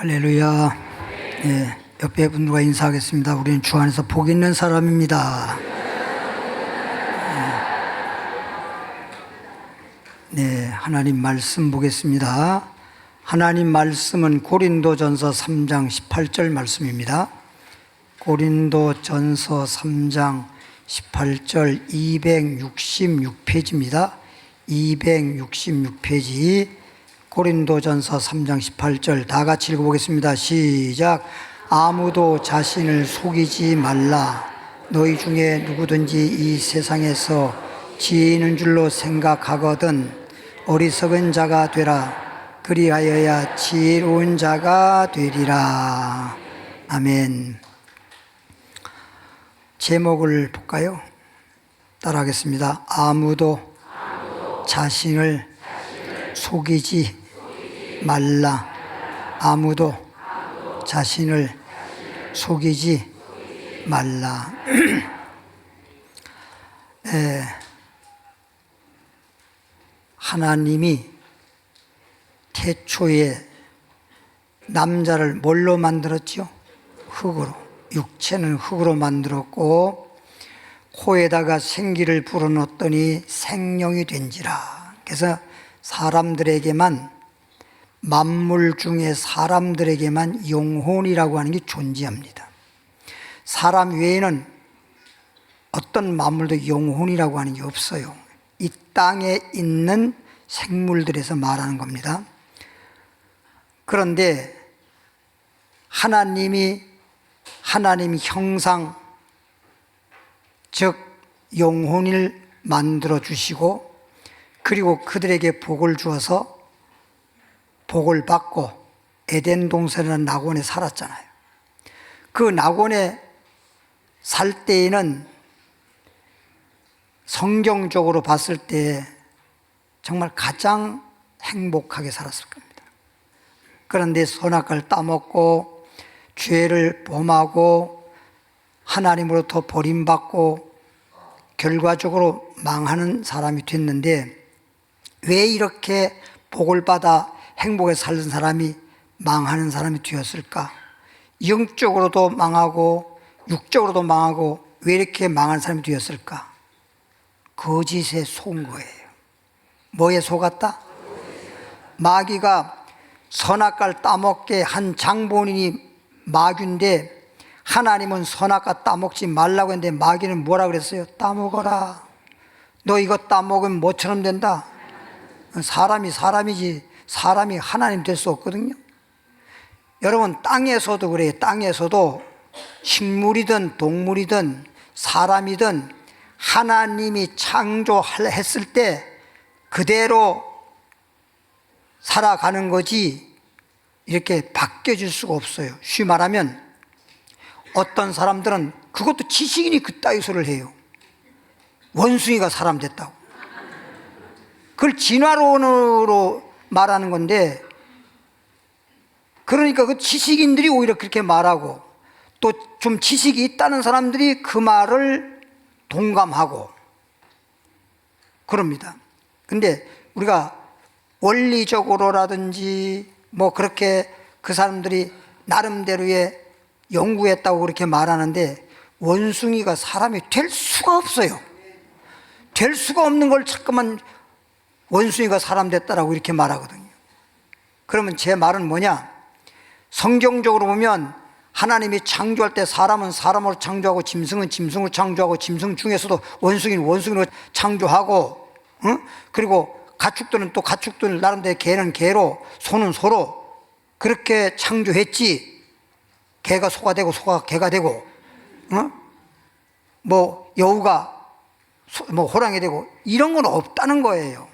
할렐루야. 네, 옆에 분들과 인사하겠습니다. 우리는 주 안에서 복 있는 사람입니다. 네, 하나님 말씀 보겠습니다. 하나님 말씀은 고린도전서 3장 18절 말씀입니다. 고린도전서 3장 18절 266페이지입니다. 266페이지 고린도전서 3장 18절 다 같이 읽어보겠습니다. 시작. 아무도 자신을 속이지 말라. 너희 중에 누구든지 이 세상에서 지혜 있는 줄로 생각하거든 어리석은 자가 되라. 그리하여야 지혜로운 자가 되리라. 아멘. 제목을 볼까요? 따라하겠습니다. 아무도 자신을 속이지 말라. 아무도 자신을 속이지 말라. 하나님이 태초에 남자를 뭘로 만들었죠? 흙으로. 육체는 흙으로 만들었고 코에다가 생기를 불어넣었더니 생명이 된지라. 그래서 사람들에게만, 만물 중에 사람들에게만 영혼이라고 하는 게 존재합니다. 사람 외에는 어떤 만물도 영혼이라고 하는 게 없어요. 이 땅에 있는 생물들에서 말하는 겁니다. 그런데 하나님이 하나님 형상, 즉 영혼을 만들어 주시고 그리고 그들에게 복을 주어서 복을 받고 에덴 동산이라는 낙원에 살았잖아요. 그 낙원에 살 때에는 성경적으로 봤을 때 정말 가장 행복하게 살았을 겁니다. 그런데 선악과를 따먹고 죄를 범하고 하나님으로부터 버림받고 결과적으로 망하는 사람이 됐는데, 왜 이렇게 복을 받아 행복에 살던 사람이 망하는 사람이 되었을까? 영적으로도 망하고 육적으로도 망하고 왜 이렇게 망한 사람이 되었을까? 거짓에 속은 거예요. 뭐에 속았다? 마귀가 선악과를 따먹게 한 장본인이 마귀인데, 하나님은 선악과 따먹지 말라고 했는데 마귀는 뭐라 그랬어요? 따먹어라. 너 이거 따먹으면 뭐처럼 된다? 사람이 사람이지 사람이 하나님 될 수 없거든요. 여러분, 땅에서도 그래요. 땅에서도 식물이든 동물이든 사람이든 하나님이 창조했을 때 그대로 살아가는 거지 이렇게 바뀌어질 수가 없어요. 쉬이 말하면 어떤 사람들은 그것도 지식인이 그따위 소리를 해요. 원숭이가 사람 됐다고. 그걸 진화론으로 말하는 건데, 그러니까 그 지식인들이 오히려 그렇게 말하고 또 좀 지식이 있다는 사람들이 그 말을 동감하고 그럽니다. 근데 우리가 원리적으로라든지 뭐 그렇게 그 사람들이 나름대로의 연구했다고 그렇게 말하는데, 원숭이가 사람이 될 수가 없어요. 될 수가 없는 걸 자꾸만 원숭이가 사람 됐다라고 이렇게 말하거든요. 그러면 제 말은 뭐냐? 성경적으로 보면 하나님이 창조할 때 사람은 사람으로 창조하고 짐승은 짐승으로 창조하고 짐승 중에서도 원숭이는 원숭이로 창조하고, 그리고 가축들은 또 가축들 나름대로 개는 개로 소는 소로 그렇게 창조했지. 개가 소가 되고 소가 개가 되고, 뭐 여우가 뭐 호랑이 되고 이런 건 없다는 거예요.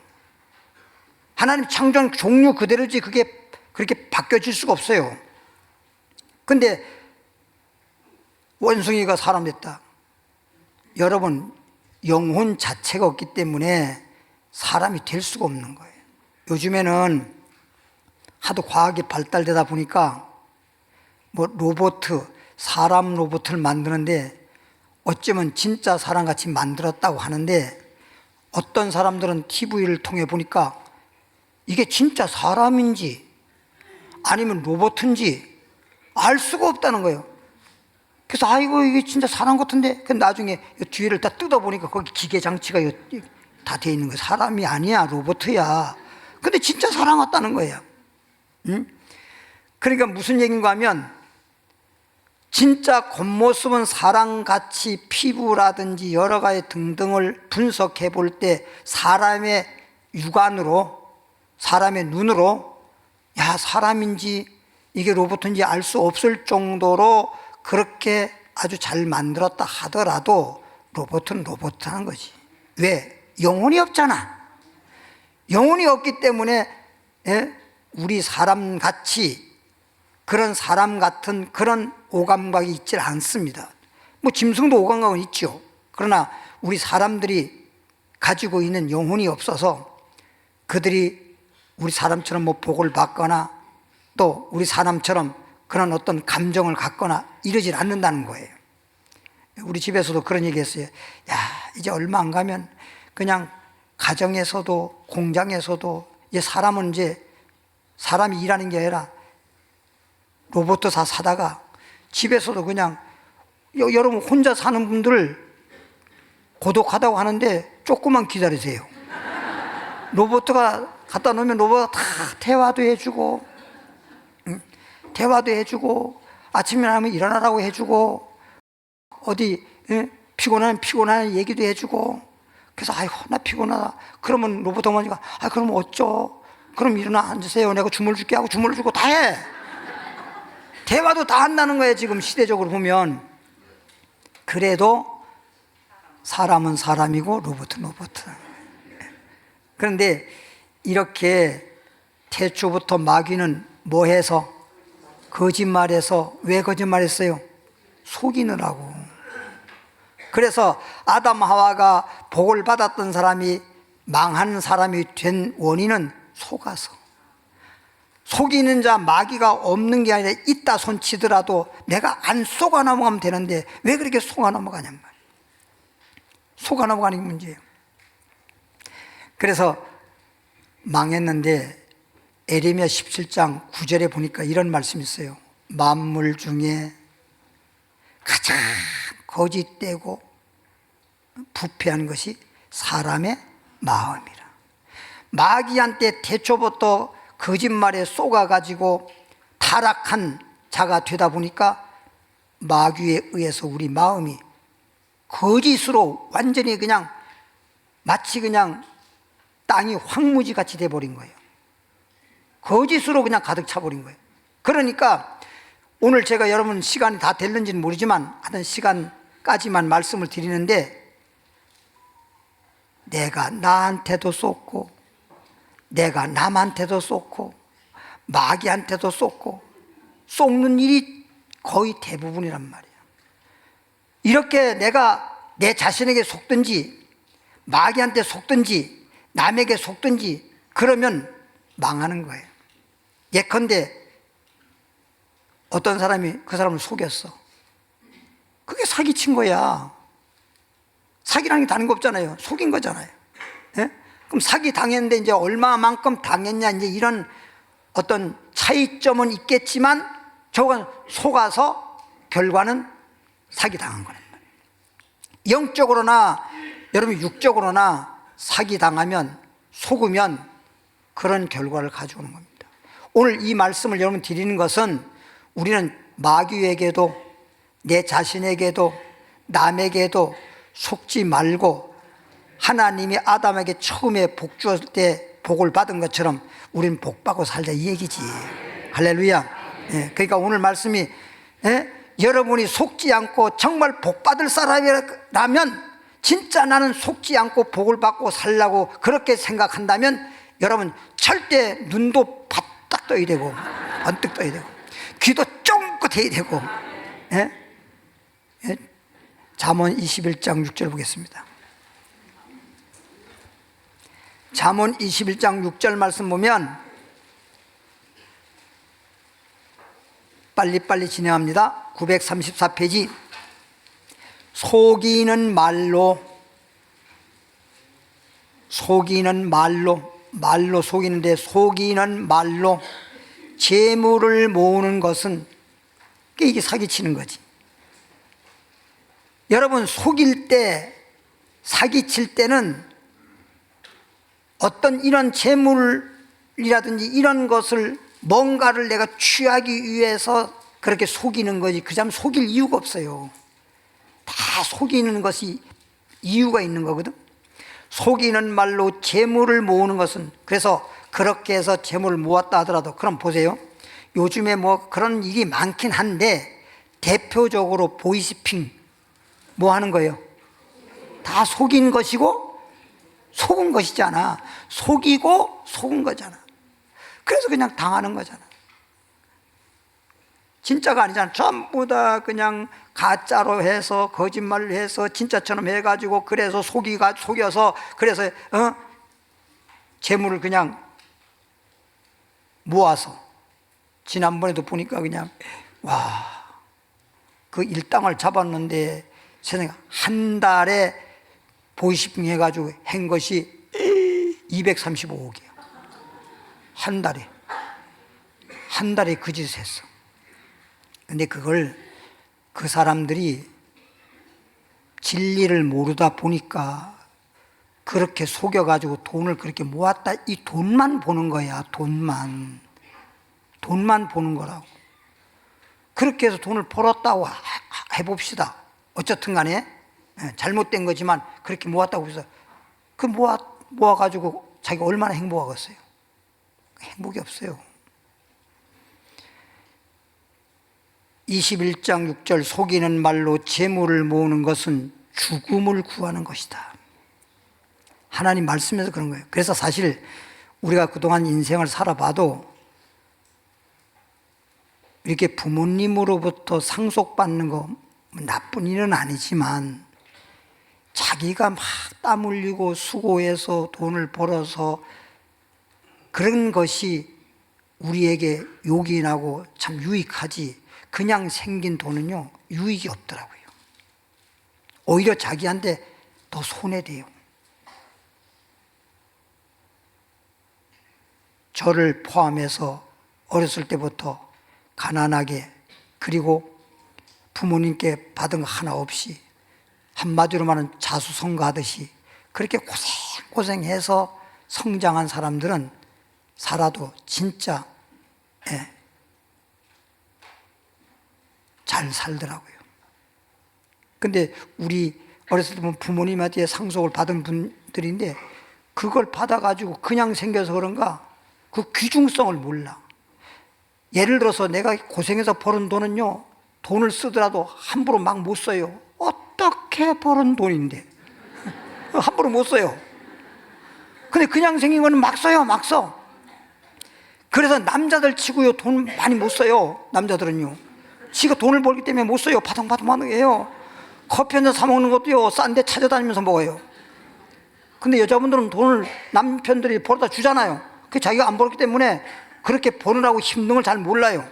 하나님 창조한 종류 그대로지 그게 그렇게 바뀌어질 수가 없어요. 근데 원숭이가 사람 됐다. 여러분, 영혼 자체가 없기 때문에 사람이 될 수가 없는 거예요. 요즘에는 하도 과학이 발달되다 보니까 뭐 사람 로봇을 만드는데 어쩌면 진짜 사람같이 만들었다고 하는데, 어떤 사람들은 TV를 통해 보니까 이게 진짜 사람인지 아니면 로봇인지 알 수가 없다는 거예요. 그래서 아이고 이게 진짜 사람 같은데, 그 나중에 뒤를 다 뜯어보니까 거기 기계 장치가 다 돼 있는 거예요. 사람이 아니야, 로봇이야. 근데 진짜 사람 같다는 거예요. 응? 그러니까 무슨 얘기인가 하면, 진짜 겉모습은 사람같이 피부라든지 여러 가지 등등을 분석해 볼 때 사람의 육안으로, 사람의 눈으로 야, 사람인지 이게 로봇인지 알 수 없을 정도로 그렇게 아주 잘 만들었다 하더라도 로봇은 로봇하는 거지. 왜? 영혼이 없잖아. 영혼이 없기 때문에 우리 사람같이 그런 사람 같은 그런 오감각이 있질 않습니다. 뭐 짐승도 오감각은 있죠. 그러나 우리 사람들이 가지고 있는 영혼이 없어서 그들이 우리 사람처럼 뭐 복을 받거나 또 우리 사람처럼 그런 어떤 감정을 갖거나 이러질 않는다는 거예요. 우리 집에서도 그런 얘기 했어요. 야, 이제 얼마 안 가면 그냥 가정에서도 공장에서도 이제 사람은 이제 사람이 일하는 게 아니라 로봇도 다 사다가 집에서도 그냥 여러분 혼자 사는 분들 고독하다고 하는데 조금만 기다리세요. 로봇가 갖다 놓으면 로봇가 다 대화도 해주고 대화도 해주고 아침에 하면 일어나라고 해주고 어디 피곤하면 피곤한 얘기도 해주고. 그래서 아이고 나 피곤하다 그러면 로봇 어머니가 아 그럼 어쩌, 그럼 일어나 앉으세요, 내가 주물 줄게 하고 주물을 주고 다 해. 대화도 다 한다는 거예요. 지금 시대적으로 보면. 그래도 사람은 사람이고 로봇은 로봇. 그런데 이렇게 태초부터 마귀는 뭐 해서? 거짓말해서. 왜 거짓말했어요? 속이느라고. 그래서 아담 하와가 복을 받았던 사람이 망한 사람이 된 원인은 속아서. 속이는 자 마귀가 없는 게 아니라 있다 손치더라도 내가 안 속아 넘어가면 되는데 왜 그렇게 속아 넘어가냔 말이에요. 속아 넘어가는 게 문제예요. 그래서 망했는데 에레미야 17장 9절에 보니까 이런 말씀이 있어요. 만물 중에 가장 거짓되고 부패한 것이 사람의 마음이라. 마귀한테 태초부터 거짓말에 쏘가가지고 타락한 자가 되다 보니까 마귀에 의해서 우리 마음이 거짓으로 완전히 그냥 마치 그냥 땅이 황무지같이 돼버린 거예요. 거짓으로 그냥 가득 차버린 거예요. 그러니까 오늘 제가 여러분 시간이 다 됐는지는 모르지만 하여튼 시간까지만 말씀을 드리는데, 내가 나한테도 쏟고 내가 남한테도 쏟고 마귀한테도 쏟고 쏟는 일이 거의 대부분이란 말이에요. 이렇게 내가 내 자신에게 속든지 마귀한테 속든지 남에게 속든지 그러면 망하는 거예요. 예컨대 어떤 사람이 그 사람을 속였어. 그게 사기친 거야. 사기라는 게 다른 거 없잖아요. 속인 거잖아요. 예? 그럼 사기 당했는데 이제 얼마만큼 당했냐, 이제 이런 어떤 차이점은 있겠지만 저건 속아서 결과는 사기 당한 거란 말이에요. 영적으로나 여러분 육적으로나 사기 당하면, 속으면 그런 결과를 가져오는 겁니다. 오늘 이 말씀을 여러분 드리는 것은 우리는 마귀에게도 내 자신에게도 남에게도 속지 말고 하나님이 아담에게 처음에 복 주었을 때 복을 받은 것처럼 우리는 복 받고 살자, 이 얘기지. 할렐루야. 예, 그러니까 오늘 말씀이 여러분이 속지 않고 정말 복 받을 사람이라면, 진짜 나는 속지 않고 복을 받고 살라고 그렇게 생각한다면 여러분 절대 눈도 바짝 떠야 되고 번뜩 떠야 되고 귀도 쫑긋해야 되고. 잠언 21장 6절 보겠습니다. 잠언 21장 6절 말씀 보면, 빨리빨리 진행합니다. 934페이지. 속이는 말로 말로 속이는데, 속이는 말로 재물을 모으는 것은 이게 사기치는 거지. 여러분, 속일 때, 사기칠 때는 어떤 이런 재물이라든지 이런 것을 뭔가를 내가 취하기 위해서 그렇게 속이는 거지, 그 사람 속일 이유가 없어요. 다 속이는 것이 이유가 있는 거거든. 속이는 말로 재물을 모으는 것은, 그래서 그렇게 해서 재물을 모았다 하더라도, 그럼 보세요. 요즘에 뭐 그런 일이 많긴 한데 대표적으로 보이스피싱 뭐 하는 거예요? 다 속인 것이고 속은 것이잖아. 속이고 속은 거잖아. 그래서 그냥 당하는 거잖아. 진짜가 아니잖아. 전부 다 그냥 가짜로 해서 거짓말을 해서 진짜처럼 해가지고 그래서 속여서 그래서 재물을 그냥 모아서, 지난번에도 보니까 그냥 그 일당을 잡았는데 세상에 한 달에 보이스피싱 해가지고 한 것이 235억이야. 한 달에 그 짓을 했어. 근데 그걸 그 사람들이 진리를 모르다 보니까 그렇게 속여가지고 돈을 그렇게 모았다, 이 돈만 보는 거야. 돈만 보는 거라고. 그렇게 해서 돈을 벌었다고 해봅시다. 어쨌든 간에 잘못된 거지만 그렇게 모았다고 해서 그 모아가지고 자기가 얼마나 행복하겠어요? 행복이 없어요. 21장 6절, 속이는 말로 재물을 모으는 것은 죽음을 구하는 것이다. 하나님 말씀에서 그런 거예요. 그래서 사실 우리가 그동안 인생을 살아봐도 이렇게 부모님으로부터 상속받는 거 나쁜 일은 아니지만 자기가 막 땀 흘리고 수고해서 돈을 벌어서 그런 것이 우리에게 욕이 나고 참 유익하지, 그냥 생긴 돈은요 유익이 없더라고요. 오히려 자기한테 더 손해돼요. 저를 포함해서 어렸을 때부터 가난하게, 그리고 부모님께 받은 거 하나 없이 한마디로 말하면 자수성가하듯이 그렇게 고생해서 성장한 사람들은 살아도 진짜 잘 살더라고요. 근데 우리 어렸을 때 보면 부모님한테 상속을 받은 분들인데 그걸 받아가지고 그냥 생겨서 그런가 그 귀중성을 몰라. 예를 들어서 내가 고생해서 벌은 돈은요, 돈을 쓰더라도 함부로 막 못 써요. 어떻게 벌은 돈인데 함부로 못 써요. 근데 그냥 생긴 거는 막 써요. 막 써. 그래서 남자들 치고요 돈 많이 못 써요. 남자들은요 지가 돈을 벌기 때문에 못 써요. 바둥바둥 해요. 커피 한잔 사 먹는 것도요 싼데 찾아다니면서 먹어요. 근데 여자분들은 돈을 남편들이 벌어다 주잖아요. 그 자기가 안 벌었기 때문에 그렇게 버느라고 힘든 걸 잘 몰라요.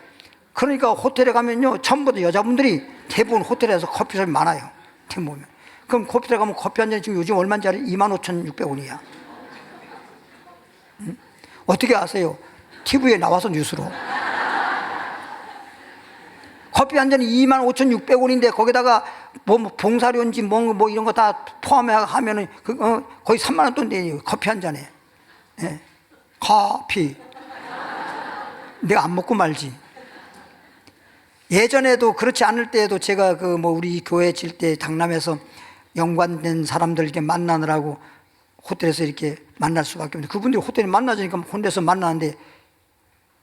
그러니까 호텔에 가면요 전부 다 여자분들이 대부분 호텔에서 커피숍이 많아요. 보면. 그럼 커피숍에 가면 커피 한 잔이 지금 요즘 얼마인지 알아요? 25,600원이야. 응? 어떻게 아세요? TV에 나와서 뉴스로. 커피 한 잔이 25,600원인데 거기다가 뭐 봉사료인지 뭐 이런 거 다 포함하면은 거의 3만 원 돈대요. 커피 한 잔에. 네. 커피. 내가 안 먹고 말지. 예전에도 그렇지 않을 때에도 제가 우리 교회 질 때 강남에서 연관된 사람들 이렇게 만나느라고 호텔에서 이렇게 만날 수밖에 없는데 그분들이 호텔에 만나자니까 혼자서 만나는데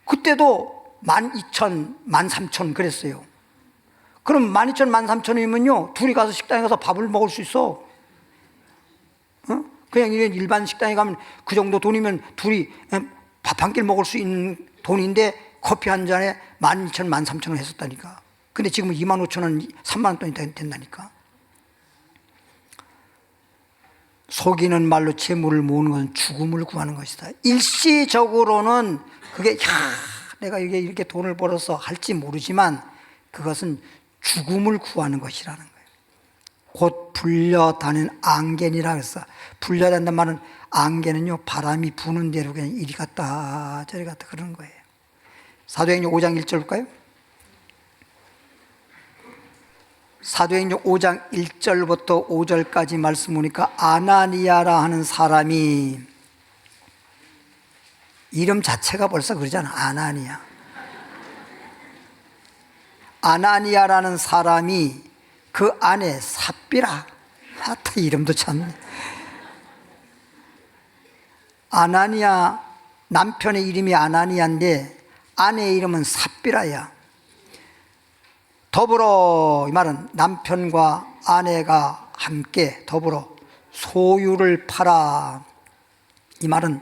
그때도 12,000, 13,000 그랬어요. 그럼 12,000, 13,000이면요 둘이 가서 식당에 가서 밥을 먹을 수 있어. 그냥 일반 식당에 가면 그 정도 돈이면 둘이 밥 한 끼 먹을 수 있는 돈인데 커피 한 잔에 12,000, 13,000원 했었다니까. 근데 지금은 25,000원, 3만 원 돈이 된다니까. 속이는 말로 재물을 모으는 것은 죽음을 구하는 것이다. 일시적으로는 그게 내가 이렇게 돈을 벌어서 할지 모르지만 그것은 죽음을 구하는 것이라는 거예요. 곧 불려다니는 앙겐이라 그랬어. 불려다닌다는 말은 앙겐은요 바람이 부는 대로 그냥 이리 갔다 저리 갔다 그러는 거예요. 사도행전 5장 1절 볼까요? 사도행전 5장 1절부터 5절까지 말씀 보니까 아나니아라 하는 사람이, 이름 자체가 벌써 그러잖아. 아나니아. 아나니아라는 사람이 그 아내 삽비라. 하여튼 이름도 참. 아나니아, 남편의 이름이 아나니아인데 아내의 이름은 삽비라야. 더불어, 이 말은 남편과 아내가 함께 더불어 소유를 팔아. 이 말은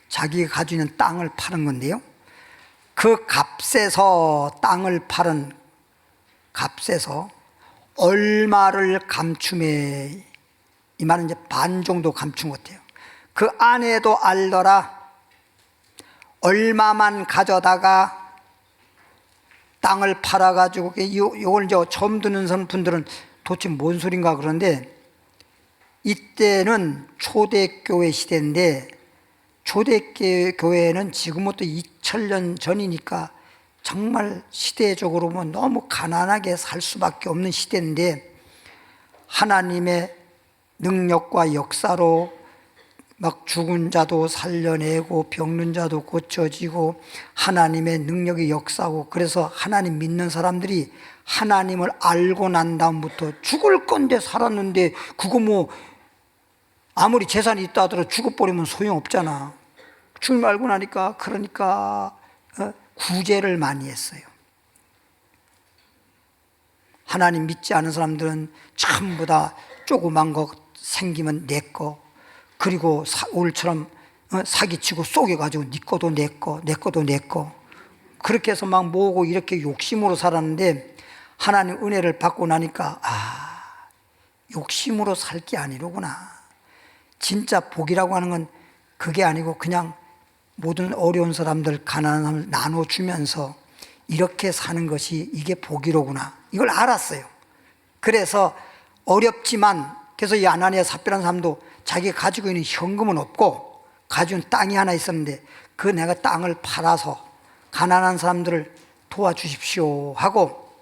자기가 가지고 있는 땅을 파는 건데요, 그 값에서, 땅을 파는 값에서 얼마를 감춤해. 이 말은 이제 반 정도 감춘 것 같아요. 그 아내도 알더라. 얼마만 가져다가 땅을 팔아가지고, 이걸 이제 처음 듣는 분들은 도대체 뭔 소린가 그런데, 이때는 초대교회 시대인데, 초대교회는 지금부터 2000년 전이니까 정말 시대적으로 보면 너무 가난하게 살 수밖에 없는 시대인데, 하나님의 능력과 역사로 막 죽은 자도 살려내고 병든 자도 고쳐지고 하나님의 능력이 역사고, 그래서 하나님 믿는 사람들이 하나님을 알고 난 다음부터 죽을 건데 살았는데, 그거 뭐 아무리 재산이 있다 하더라도 죽어버리면 소용없잖아. 주님 알고 나니까, 그러니까 구제를 많이 했어요. 하나님 믿지 않은 사람들은 전부 다 조그만 거 생기면 내 거, 그리고 오늘처럼 사기치고 쏘개가지고 네 거도 내 거, 내 거도 내 거, 그렇게 해서 막 모으고 이렇게 욕심으로 살았는데, 하나님 은혜를 받고 나니까 욕심으로 살 게 아니로구나. 진짜 복이라고 하는 건 그게 아니고 그냥 모든 어려운 사람들, 가난한 사람을 나눠주면서 이렇게 사는 것이 이게 복이로구나, 이걸 알았어요. 그래서 어렵지만, 그래서 이 아나니아 삽비라는 사람도 자기가 가지고 있는 현금은 없고 가지고 있는 땅이 하나 있었는데, 그 내가 땅을 팔아서 가난한 사람들을 도와주십시오 하고,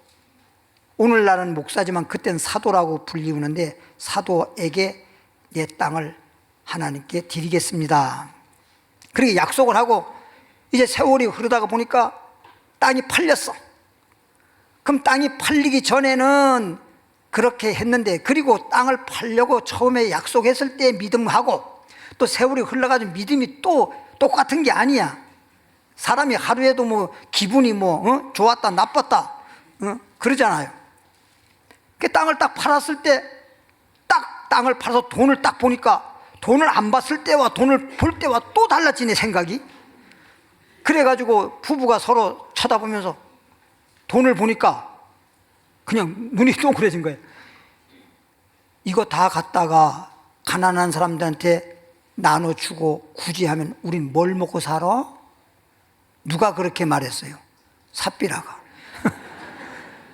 오늘날은 목사지만 그때는 사도라고 불리우는데, 사도에게 내 땅을 하나님께 드리겠습니다. 그렇게 약속을 하고, 이제 세월이 흐르다가 보니까 땅이 팔렸어. 그럼 땅이 팔리기 전에는 그렇게 했는데, 그리고 땅을 팔려고 처음에 약속했을 때 믿음하고, 또 세월이 흘러가지고 믿음이 또 똑같은 게 아니야. 사람이 하루에도 뭐 기분이 좋았다 나빴다 그러잖아요. 그 땅을 딱 팔았을 때, 딱 땅을 팔아서 돈을 딱 보니까, 돈을 안 봤을 때와 돈을 볼 때와 또 달라지네, 생각이. 그래가지고 부부가 서로 쳐다보면서 돈을 보니까 그냥 눈이 동그래진 거예요. 이거 다 갖다가 가난한 사람들한테 나눠주고 굳이 하면 우린 뭘 먹고 살아? 누가 그렇게 말했어요? 삽비라가.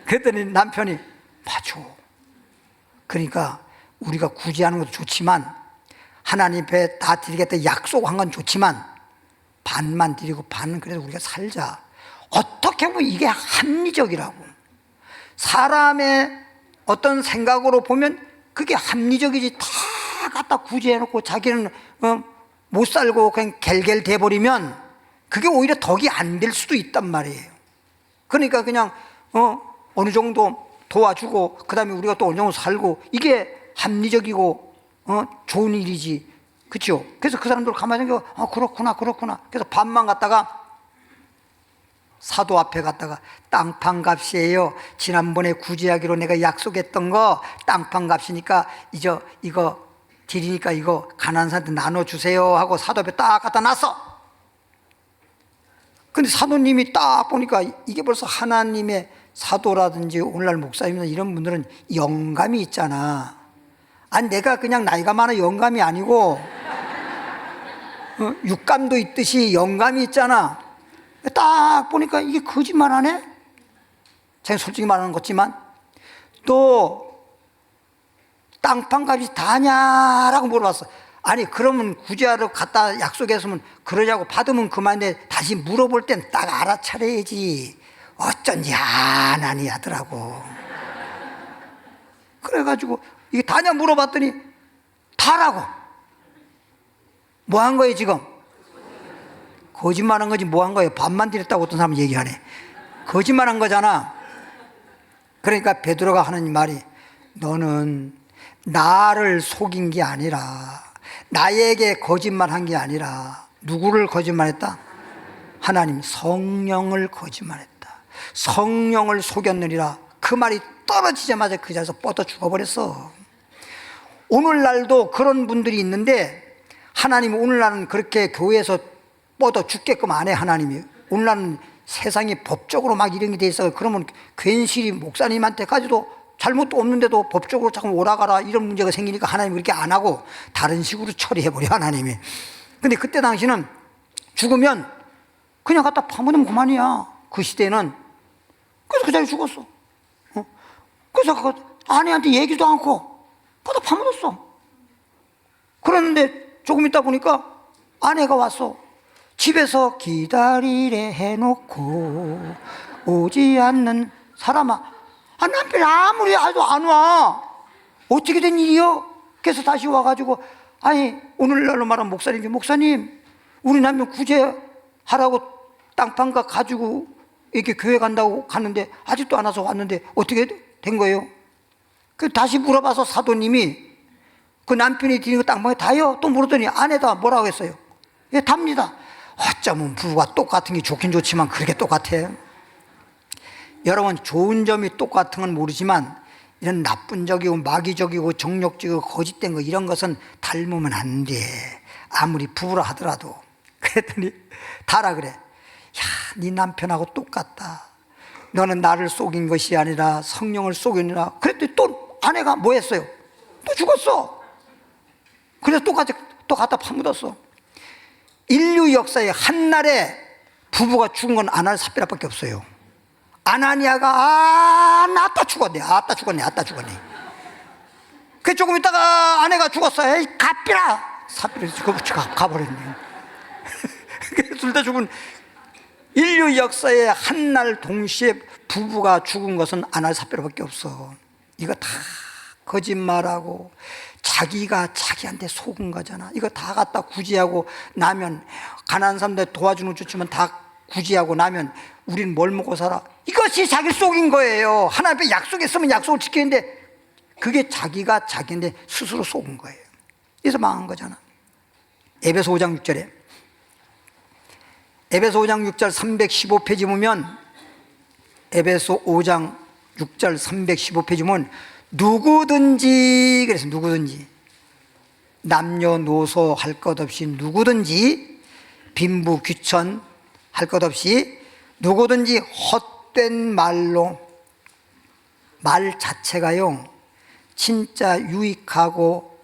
그랬더니 남편이 맞아. 그러니까 우리가 굳이 하는 것도 좋지만, 하나님 앞에 다 드리겠다 약속한 건 좋지만, 반만 드리고 반은 그래도 우리가 살자. 어떻게 보면 이게 합리적이라고. 사람의 어떤 생각으로 보면 그게 합리적이지, 다 갖다 구제해놓고 자기는 못 살고 그냥 갤갤 돼버리면 그게 오히려 덕이 안 될 수도 있단 말이에요. 그러니까 그냥 어느 정도 도와주고 그 다음에 우리가 또 어느 정도 살고, 이게 합리적이고 좋은 일이지, 그렇죠? 그래서 그 사람들 가만히 생각하고 그렇구나. 그래서 반만 갖다가 사도 앞에 갔다가, 땅판 값이에요. 지난번에 구제하기로 내가 약속했던 거 땅판 값이니까 이거 드리니까 이거 가난한 사람한테 나눠주세요 하고 사도 앞에 딱 갖다 놨어. 근데 사도님이 딱 보니까 이게 벌써 하나님의 사도라든지 오늘날 목사님이나 이런 분들은 영감이 있잖아. 아니 내가 그냥 나이가 많아 영감이 아니고 육감도 있듯이 영감이 있잖아. 딱 보니까 이게 거짓말하네? 제가 솔직히 말하는 거지만, 또 땅판 값이 다냐라고 물어봤어. 아니 그러면 구제하러 갔다 약속했으면 그러자고 받으면 그만인데 다시 물어볼 땐 딱 알아차려야지. 어쩐지 안 하니 하더라고. 그래가지고 이게 다냐 물어봤더니 다라고. 뭐 한 거예요 지금? 거짓말한 거지 뭐 한 거예요? 밥만 드렸다고 어떤 사람은 얘기하네. 거짓말한 거잖아. 그러니까 베드로가 하는 말이 너는 나를 속인 게 아니라 나에게 거짓말한 게 아니라 누구를 거짓말했다? 하나님 성령을 거짓말했다. 성령을 속였느니라. 그 말이 떨어지자마자 그 자리에서 뻗어 죽어버렸어. 오늘날도 그런 분들이 있는데 하나님 오늘날은 그렇게 교회에서 뻗어 죽게끔 안 해. 하나님이 오늘날은 세상이 법적으로 막 이런 게 돼 있어. 그러면 괜시리 목사님한테까지도 잘못도 없는데도 법적으로 자꾸 오라가라 이런 문제가 생기니까 하나님이 그렇게 안 하고 다른 식으로 처리해버려 하나님이. 근데 그때 당시는 죽으면 그냥 갖다 파묻으면 그만이야. 그 시대는. 그래서 그 자리에 죽었어. 그래서 그 아내한테 얘기도 않고 갖다 파묻었어. 그랬는데 조금 있다 보니까 아내가 왔어. 집에서 기다리래 해놓고 오지 않는 사람아. 남편이 아무리 해도 안 와. 어떻게 된 일이요? 그래서 다시 와가지고 아니 오늘날로 말하면 목사님 우리 남편 구제하라고 땅판가 가지고 이렇게 교회 간다고 갔는데 아직도 안 와서 왔는데 어떻게 된 거예요? 그 다시 물어봐서 사도님이 그 남편이 드린 거 땅판에 다요? 또 물었더니 아내다 뭐라고 했어요? 예, 답니다. 어쩌면 부부가 똑같은 게 좋긴 좋지만 그렇게 똑같아요. 여러분 좋은 점이 똑같은 건 모르지만 이런 나쁜적이고 마귀적이고 정욕적이고 거짓된 거 이런 것은 닮으면 안 돼. 아무리 부부라 하더라도. 그랬더니 다라 그래. 야, 네 남편하고 똑같다. 너는 나를 속인 것이 아니라 성령을 속이느라. 그랬더니 또 아내가 뭐 했어요? 또 죽었어. 그래서 똑같이 또 갖다 파묻었어. 인류 역사에 한날에 부부가 죽은 건 아날 삽비라밖에 없어요. 아나니아가 아따 죽었네. 그 조금 있다가 아내가 죽었어요. 에이 갓비라 삽비라 가버렸네. 둘 다 죽은. 인류 역사에 한날 동시에 부부가 죽은 것은 아날 삽비라밖에 없어. 이거 다 거짓말하고 자기가 자기한테 속은 거잖아. 이거 다 갖다 구제하고 나면 가난한 사람들 도와주는 거 좋지만 다 구제하고 나면 우리는 뭘 먹고 살아? 이것이 자기 속인 거예요. 하나님 앞에 약속했으면 약속을 지키는데 그게 자기가 자기인데 스스로 속은 거예요. 그래서 망한 거잖아. 에베소 5장 6절에 에베소 5장 6절 315페이지 보면 에베소 5장 6절 315페이지 보면 누구든지 그래서 누구든지 남녀노소 할 것 없이 누구든지 빈부 귀천 할 것 없이 누구든지 헛된 말로 말 자체가요 진짜 유익하고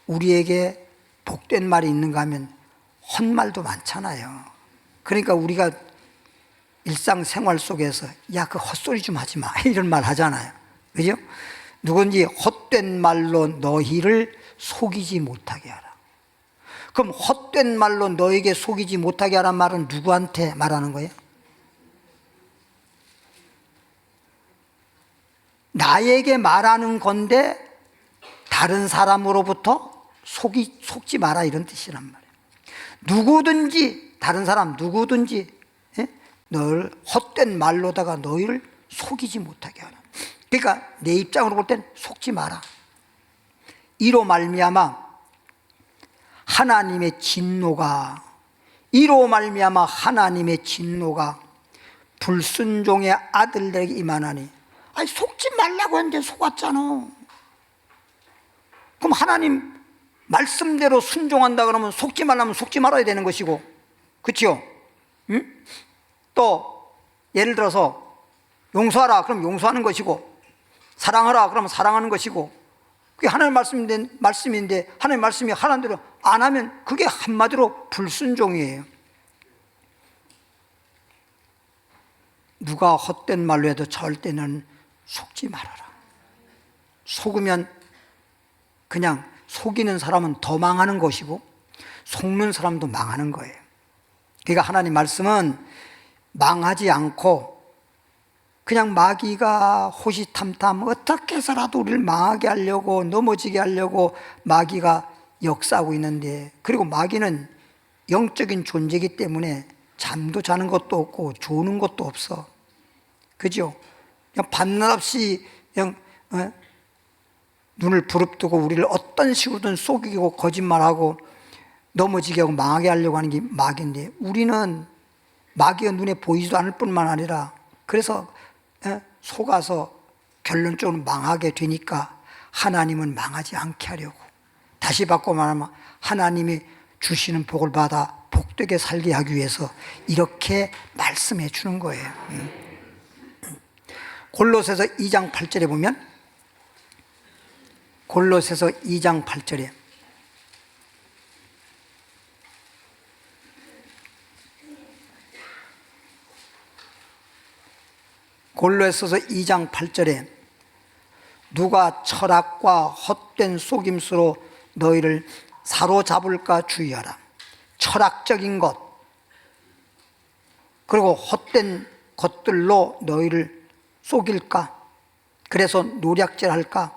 우리에게 복된 말이 있는가 하면 헛말도 많잖아요. 그러니까 우리가 일상생활 속에서 야 그 헛소리 좀 하지 마 이런 말 하잖아요. 그죠? 누군지 헛된 말로 너희를 속이지 못하게 하라. 그럼 헛된 말로 너에게 속이지 못하게 하라는 말은 누구한테 말하는 거예요? 나에게 말하는 건데 다른 사람으로부터 속지 마라 이런 뜻이란 말이에요. 누구든지 다른 사람 누구든지 널 헛된 말로다가 너희를 속이지 못하게 하라. 그러니까 내 입장으로 볼 땐 속지 마라. 이로 말미암아 하나님의 진노가 불순종의 아들들에게 임하나니. 아니 속지 말라고 했는데 속았잖아. 그럼 하나님 말씀대로 순종한다 그러면 속지 말라면 속지 말아야 되는 것이고, 그렇죠? 응? 또 예를 들어서 용서하라 그럼 용서하는 것이고, 사랑하라 그러면 사랑하는 것이고, 그게 하나님 말씀인데 하나님 말씀이 하라는 대로 안 하면 그게 한마디로 불순종이에요. 누가 헛된 말로 해도 절대는 속지 말아라. 속으면 그냥 속이는 사람은 더 망하는 것이고 속는 사람도 망하는 거예요. 그러니까 하나님 말씀은 망하지 않고 그냥 마귀가 호시탐탐 어떻게 해서라도 우리를 망하게 하려고, 넘어지게 하려고 마귀가 역사하고 있는데, 그리고 마귀는 영적인 존재이기 때문에 잠도 자는 것도 없고 조는 것도 없어. 그죠? 그냥 밤낮 없이 그냥 눈을 부릅뜨고 우리를 어떤 식으로든 속이고 거짓말하고 넘어지게 하고 망하게 하려고 하는 게 마귀인데, 우리는 마귀가 눈에 보이지도 않을 뿐만 아니라 그래서 속아서 결론적으로 망하게 되니까 하나님은 망하지 않게 하려고, 다시 바꿔 말하면 하나님이 주시는 복을 받아 복되게 살게 하기 위해서 이렇게 말씀해 주는 거예요. 골로새서 2장 8절에 보면, 골로새서 2장 8절에 골로새서 2장 8절에 누가 철학과 헛된 속임수로 너희를 사로잡을까 주의하라. 철학적인 것 그리고 헛된 것들로 너희를 속일까? 그래서 노략질할까?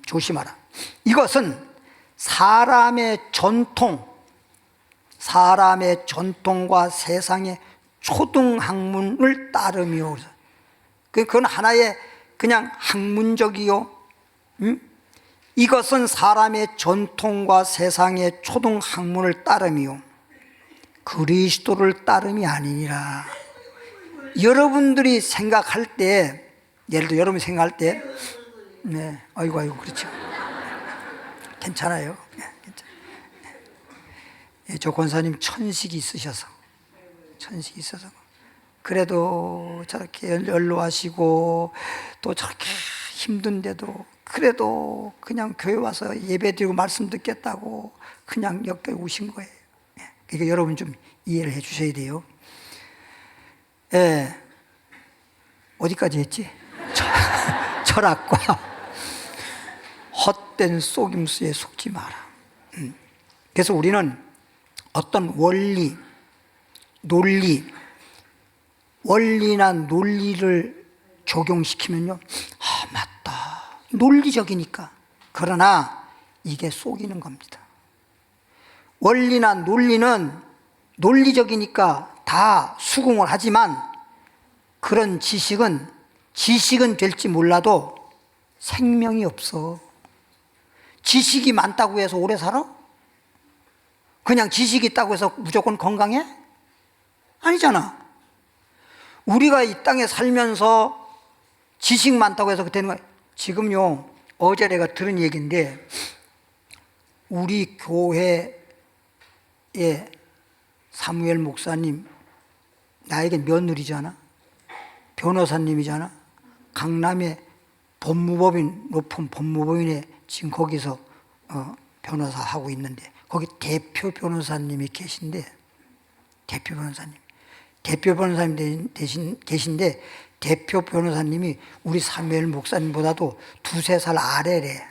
조심하라. 이것은 사람의 전통과 세상의 초등학문을 따르며, 그건 하나의 그냥 학문적이요. 이것은 사람의 전통과 세상의 초등학문을 따르며 그리스도를 따름이 아니니라. 여러분들이 생각할 때, 예를 들어 여러분이 생각할 때, 네, 아이고, 그렇죠. 괜찮아요. 네, 괜찮아요. 네, 저 권사님 천식이 있으셔서, 그래도 저렇게 연로하시고 또 저렇게 힘든데도 그래도 그냥 교회 와서 예배 드리고 말씀 듣겠다고 그냥 여기까지 오신 거예요. 그러니까 여러분 좀 이해를 해 주셔야 돼요. 예. 어디까지 했지? 철학과 헛된 속임수에 속지 마라. 그래서 우리는 어떤 원리나 논리를 적용시키면요, 맞다, 논리적이니까. 그러나 이게 속이는 겁니다. 원리나 논리는 논리적이니까 다 수긍을 하지만 그런 지식은 될지 몰라도 생명이 없어. 지식이 많다고 해서 오래 살아? 그냥 지식이 있다고 해서 무조건 건강해? 아니잖아. 우리가 이 땅에 살면서 지식 많다고 해서 되는 거야. 지금요, 어제 내가 들은 얘기인데, 우리 교회의 사무엘 목사님, 나에게 며느리잖아, 변호사님이잖아, 강남의 법무법인, 높은 법무법인에 지금 거기서 변호사 하고 있는데, 거기 대표 변호사님이 계신데, 대표 변호사님 계신데, 대표 변호사님이 우리 사무엘 목사님보다도 2-3살 아래래.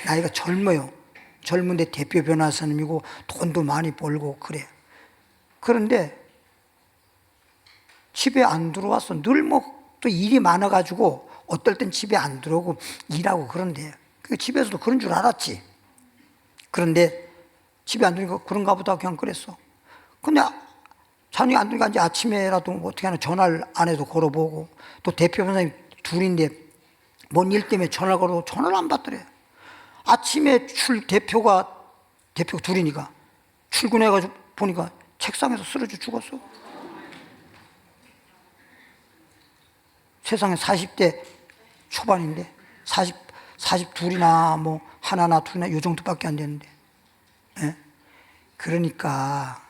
나이가 젊어요. 젊은데 대표 변호사님이고 돈도 많이 벌고 그래. 그런데 집에 안 들어왔어. 늘 뭐 또 일이 많아가지고 어떨 땐 집에 안 들어오고 일하고 그런데, 집에서도 그런 줄 알았지. 그런데 집에 안 들어오니까 그런가 보다 그냥 그랬어. 근데 자녀이 안 들어오니까 이제 아침에라도 어떻게 하나 전화를 안 해도 걸어보고, 또 대표 변호사님 둘인데 뭔 일 때문에 전화를 걸어도 전화를 안 받더래. 아침에 대표 둘이니까 출근해가지고 보니까 책상에서 쓰러져 죽었어. 세상에 40대 초반인데 42이나 뭐 하나나 둘이나 요 정도밖에 안 되는데. 예? 그러니까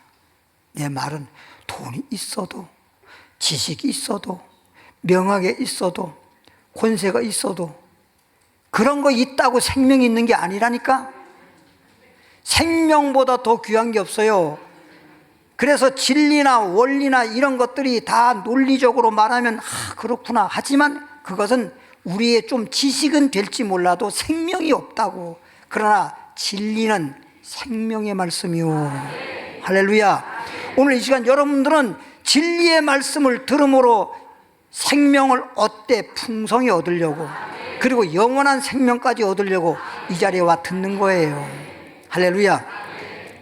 내 말은 돈이 있어도, 지식이 있어도, 명하게 있어도, 권세가 있어도 그런 거 있다고 생명이 있는 게 아니라니까. 생명보다 더 귀한 게 없어요. 그래서 진리나 원리나 이런 것들이 다 논리적으로 말하면 그렇구나 하지만 그것은 우리의 좀 지식은 될지 몰라도 생명이 없다고. 그러나 진리는 생명의 말씀이요. 할렐루야. 오늘 이 시간 여러분들은 진리의 말씀을 들음으로 생명을 얻되 풍성히 얻으려고, 그리고 영원한 생명까지 얻으려고 이 자리에 와 듣는 거예요. 할렐루야.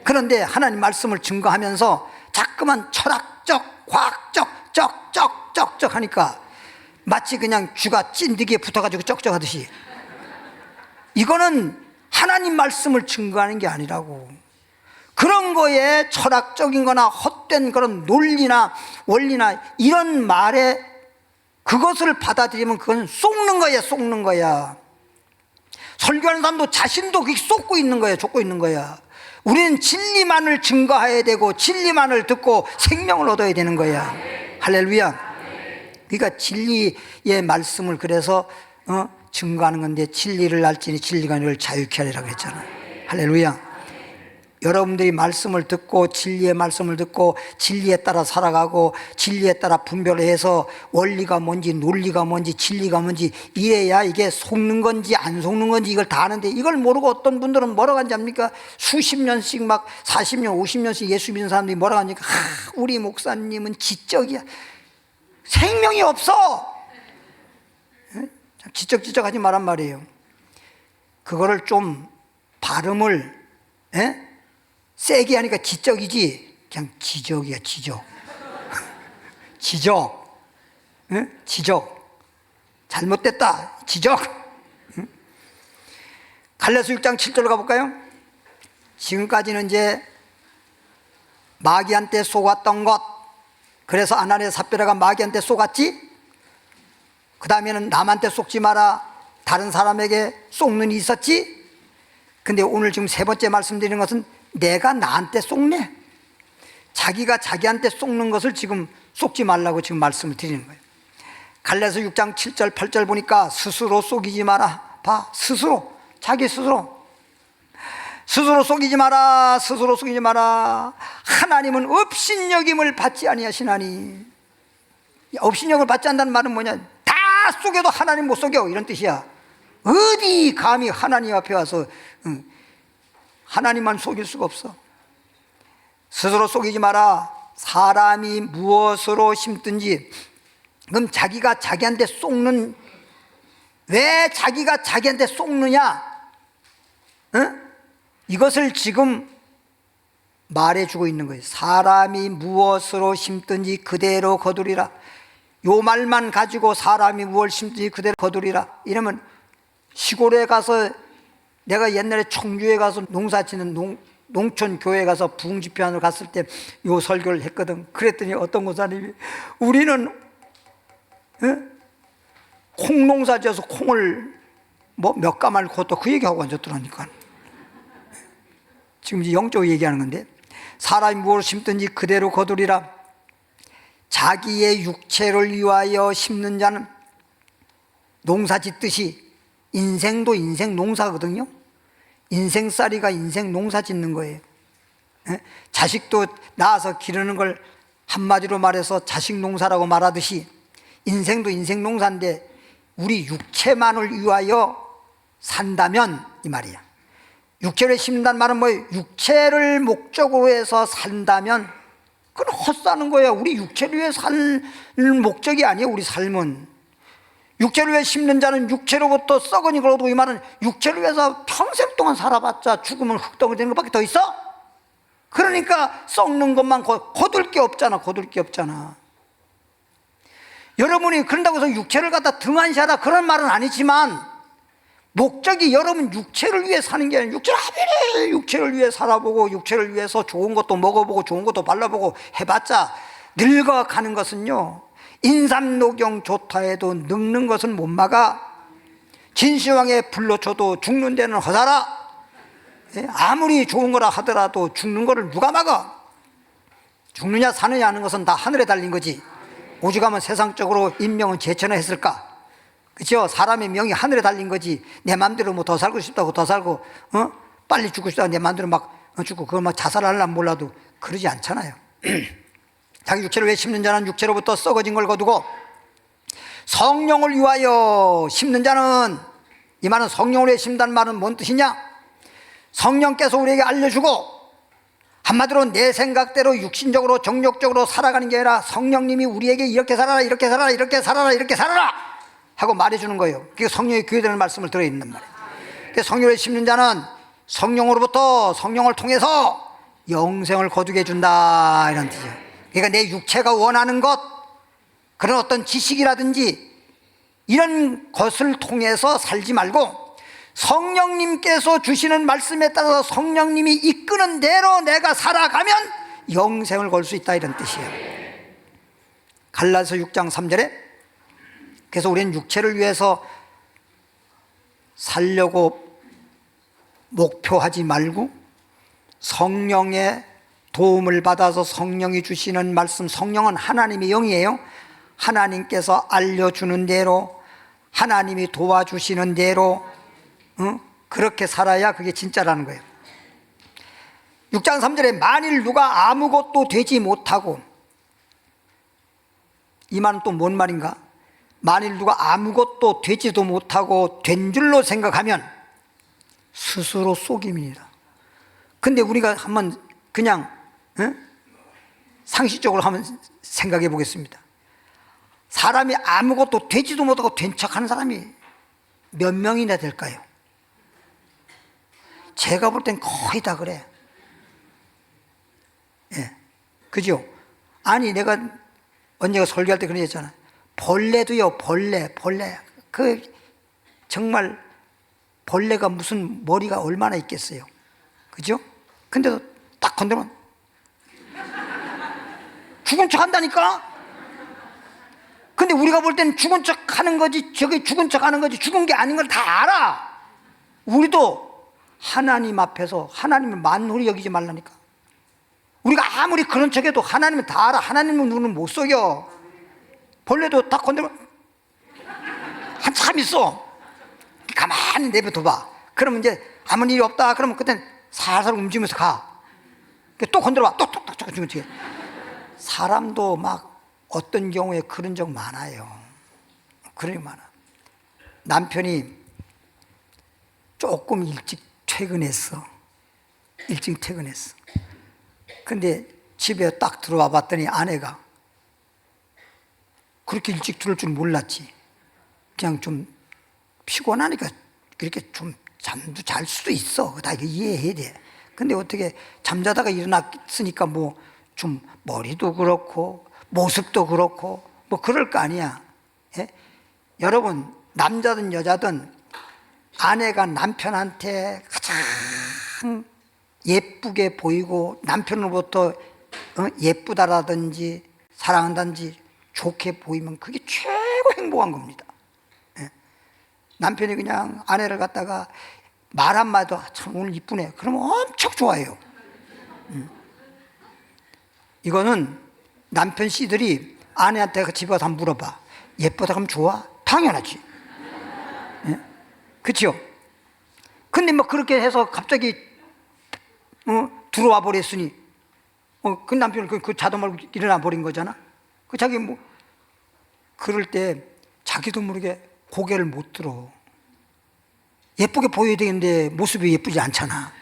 그런데 하나님 말씀을 증거하면서 자꾸만 철학적, 과학적, 쩍쩍쩍쩍 하니까 마치 그냥 쥐가 찐득이에 붙어가지고 쩍쩍 하듯이, 이거는 하나님 말씀을 증거하는 게 아니라고. 그런 거에 철학적인 거나 헛된 그런 논리나 원리나 이런 말에 그것을 받아들이면 그건 속는 거야, 속는 거야. 설교하는 사람도 자신도 그렇게 속고 있는 거야, 속고 있는 거야. 우리는 진리만을 증거해야 되고 진리만을 듣고 생명을 얻어야 되는 거야. 할렐루야. 그러니까 진리의 말씀을 그래서 증거하는 건데, 진리를 알지니 진리가 너를 자유케 하리라 그랬잖아. 할렐루야. 여러분들이 말씀을 듣고 진리의 말씀을 듣고 진리에 따라 살아가고 진리에 따라 분별해서 원리가 뭔지 논리가 뭔지 진리가 뭔지 이래야 이게 속는 건지 안 속는 건지 이걸 다 아는데, 이걸 모르고 어떤 분들은 뭐라고 하는지 압니까? 수십 년씩 막 40년 50년씩 예수 믿는 사람들이 뭐라고 하니까, 우리 목사님은 지적이야, 생명이 없어. 지적하지 말란 말이에요. 그거를 좀 발음을 세게 하니까 지적이지, 그냥 지적이야, 지적. 지적. 지적. 잘못됐다, 지적. 갈라디아서 6장 7절로 가볼까요? 지금까지는 이제 마귀한테 속았던 것, 그래서 아나니아 삽비라가 마귀한테 속았지. 그 다음에는 남한테 속지 마라, 다른 사람에게 속는 일이 있었지. 근데 오늘 지금 세 번째 말씀드리는 것은 내가 나한테 속네. 자기가 자기한테 속는 것을 지금 속지 말라고 지금 말씀을 드리는 거예요. 갈라디아서 6장 7절 8절 보니까 스스로 속이지 마라. 봐, 스스로, 자기 스스로 속이지 마라. 스스로 속이지 마라. 하나님은 업신여김을 받지 아니하시나니. 업신여김을 받지 않는다는 말은 뭐냐? 다 속여도 하나님 못 속여, 이런 뜻이야. 어디 감히 하나님 앞에 와서 하나님만 속일 수가 없어. 스스로 속이지 마라. 사람이 무엇으로 심든지. 그럼 자기가 자기한테 속는, 왜 자기가 자기한테 속느냐? 이것을 지금 말해주고 있는 거예요. 사람이 무엇으로 심든지 그대로 거두리라. 요 말만 가지고 사람이 무엇을 심든지 그대로 거두리라. 이러면 시골에 가서, 내가 옛날에 청주에 가서 농사 짓는 농촌 교회에 가서 부흥 집회하러 갔을 때 요 설교를 했거든. 그랬더니 어떤 권사님이, 우리는 콩 농사 지어서 콩을 뭐 몇 가마를 걷도 그 얘기하고 앉았더라니까. 지금 이제 영적으로 얘기하는 건데, 사람이 무엇을 심든지 그대로 거두리라. 자기의 육체를 위하여 심는 자는 농사 짓듯이, 인생도 인생 농사거든요. 인생살이가 인생 농사 짓는 거예요. 자식도 낳아서 기르는 걸 한마디로 말해서 자식 농사라고 말하듯이, 인생도 인생 농사인데 우리 육체만을 위하여 산다면, 이 말이야. 육체를 심는다는 말은 뭐예요? 육체를 목적으로 해서 산다면 그건 헛사는 거야. 우리 육체를 위해 살 목적이 아니에요. 우리 삶은 육체를 위해 심는 자는 육체로부터 썩으니 그러고, 이 말은 육체를 위해서 평생 동안 살아봤자 죽으면 흙덩이 되는 것밖에 더 있어? 그러니까 썩는 것만 거둘 게 없잖아. 거둘 게 없잖아. 여러분이 그런다고 해서 육체를 갖다 등한시하라 그런 말은 아니지만, 목적이 여러분 육체를 위해 사는 게 아니라 육체를 위해 살아보고 육체를 위해서 좋은 것도 먹어보고 좋은 것도 발라보고 해봤자 늙어가는 것은요, 인삼녹용 좋다 해도 늙는 것은 못 막아. 진시황에 불러쳐도 죽는 데는 허사라. 아무리 좋은 거라 하더라도 죽는 거를 누가 막아? 죽느냐 사느냐 하는 것은 다 하늘에 달린 거지. 오죽하면 세상적으로 인명은 제천을 했을까? 그렇죠? 사람의 명이 하늘에 달린 거지. 내 마음대로 뭐 더 살고 싶다고 더 살고, 빨리 죽고 싶다고 내 마음대로 막 죽고, 그거 막 자살하려면 몰라도 그러지 않잖아요. 자기 육체를 왜 심는 자는 육체로부터 썩어진 걸 거두고 성령을 위하여 심는 자는, 이 말은 성령을 위해 심는다는 말은 뭔 뜻이냐? 성령께서 우리에게 알려주고, 한마디로 내 생각대로 육신적으로 정욕적으로 살아가는 게 아니라 성령님이 우리에게 이렇게 살아라, 이렇게 살아라, 이렇게 살아라, 이렇게 살아라 하고 말해주는 거예요. 그게 성령의 교회되는 말씀을 들어있는 말이에요. 성령을 심는 자는 성령으로부터, 성령을 통해서 영생을 거두게 해준다, 이런 뜻이에요. 그러니까 내 육체가 원하는 것, 그런 어떤 지식이라든지 이런 것을 통해서 살지 말고 성령님께서 주시는 말씀에 따라서 성령님이 이끄는 대로 내가 살아가면 영생을 걸 수 있다, 이런 뜻이에요. 갈라디아서 6장 3절에 그래서 우리는 육체를 위해서 살려고 목표하지 말고 성령의 도움을 받아서 성령이 주시는 말씀, 성령은 하나님의 영이에요. 하나님께서 알려주는 대로, 하나님이 도와주시는 대로 그렇게 살아야 그게 진짜라는 거예요. 6장 3절에 만일 누가 아무것도 되지 못하고, 이 말은 또 뭔 말인가? 만일 누가 아무것도 되지도 못하고 된 줄로 생각하면 스스로 속임이니라. 근데 우리가 한번 그냥 상식적으로 한번 생각해 보겠습니다. 사람이 아무것도 되지도 못하고 된 척하는 사람이 몇 명이나 될까요? 제가 볼 땐 거의 다 그래. 예, 그죠? 아니, 내가 언제가 설교할 때 그런 얘기 했잖아. 벌레도요, 벌레. 그 정말 벌레가 무슨 머리가 얼마나 있겠어요, 그죠? 근데도 딱 건드리면 죽은 척 한다니까? 근데 우리가 볼 때는 죽은 척 하는 거지, 저게 죽은 척 하는 거지, 죽은 게 아닌 걸 다 알아. 우리도 하나님 앞에서 하나님을 만홀히 여기지 말라니까. 우리가 아무리 그런 척해도 하나님은 다 알아. 하나님은 눈은 못 속여. 벌레도 딱 건드리면 한참 있어. 가만히 내버려둬봐. 그러면 이제 아무 일이 없다 그러면 그땐 살살 움직이면서 가. 또 건드려봐. 또 움직여. 사람도 막 어떤 경우에 그런 적 많아요. 그런 적 많아. 남편이 조금 일찍 퇴근했어. 근데 집에 딱 들어와 봤더니 아내가 그렇게 일찍 들어올 줄 몰랐지. 그냥 좀 피곤하니까 그렇게 좀 잠도 잘 수도 있어. 다 이해해야 돼. 근데 어떻게 잠자다가 일어났으니까 뭐 좀 머리도 그렇고 모습도 그렇고 뭐 그럴 거 아니야. 예? 여러분, 남자든 여자든 아내가 남편한테 가장 예쁘게 보이고 남편으로부터 예쁘다라든지 사랑한다든지 좋게 보이면 그게 최고 행복한 겁니다. 예? 남편이 그냥 아내를 갖다가 말 한마디도 참 오늘 이쁘네 그러면 엄청 좋아해요. 이거는 남편 씨들이 아내한테 집에 가서 한번 물어봐. 예쁘다 그러면 좋아? 당연하지. 예? 그렇죠? 근데 뭐 그렇게 해서 갑자기 들어와 버렸으니 그 남편은 그 자도 말고 일어나 버린 거잖아. 그 자기 뭐 그럴 때 자기도 모르게 고개를 못 들어. 예쁘게 보여야 되는데 모습이 예쁘지 않잖아.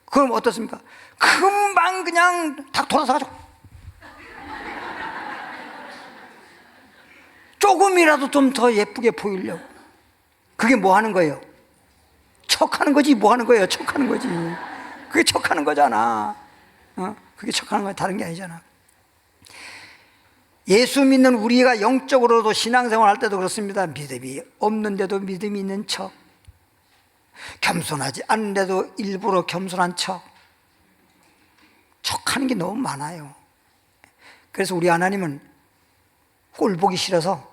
그럼 어떻습니까? 금방 그냥 딱 돌아서가지고 조금이라도 좀 더 예쁘게 보이려고. 그게 뭐 하는 거예요? 척하는 거지. 뭐 하는 거예요? 척하는 거지. 그게 척하는 거잖아. 그게 척하는 거야. 다른 게 아니잖아. 예수 믿는 우리가 영적으로도 신앙생활 할 때도 그렇습니다. 믿음이 없는데도 믿음이 있는 척, 겸손하지 않은데도 일부러 겸손한 척하는 게 너무 많아요. 그래서 우리 하나님은 꼴 보기 싫어서,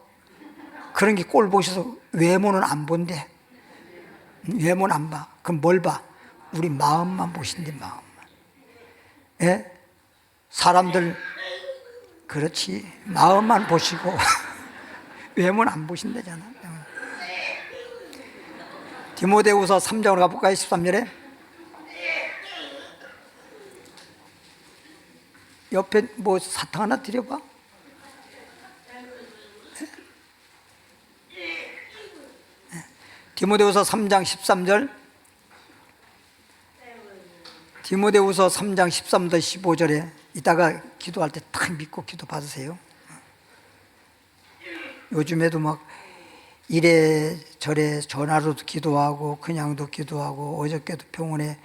그런 게 꼴 보기 싫어서 외모는 안 본대. 외모는 안 봐. 그럼 뭘 봐? 우리 마음만 보신대. 마음만. 예? 사람들 그렇지, 마음만 보시고 외모는 안 보신다잖아. 디모데후서 3장으로 가볼까요? 13절에 옆에 뭐 사탕 하나 드려봐. 디모데후서 3장 13절 디모데후서 3장 13절 15절에 이따가 기도할 때 딱 믿고 기도 받으세요. 요즘에도 막 이래저래 전화로도 기도하고 그냥도 기도하고, 어저께도 병원에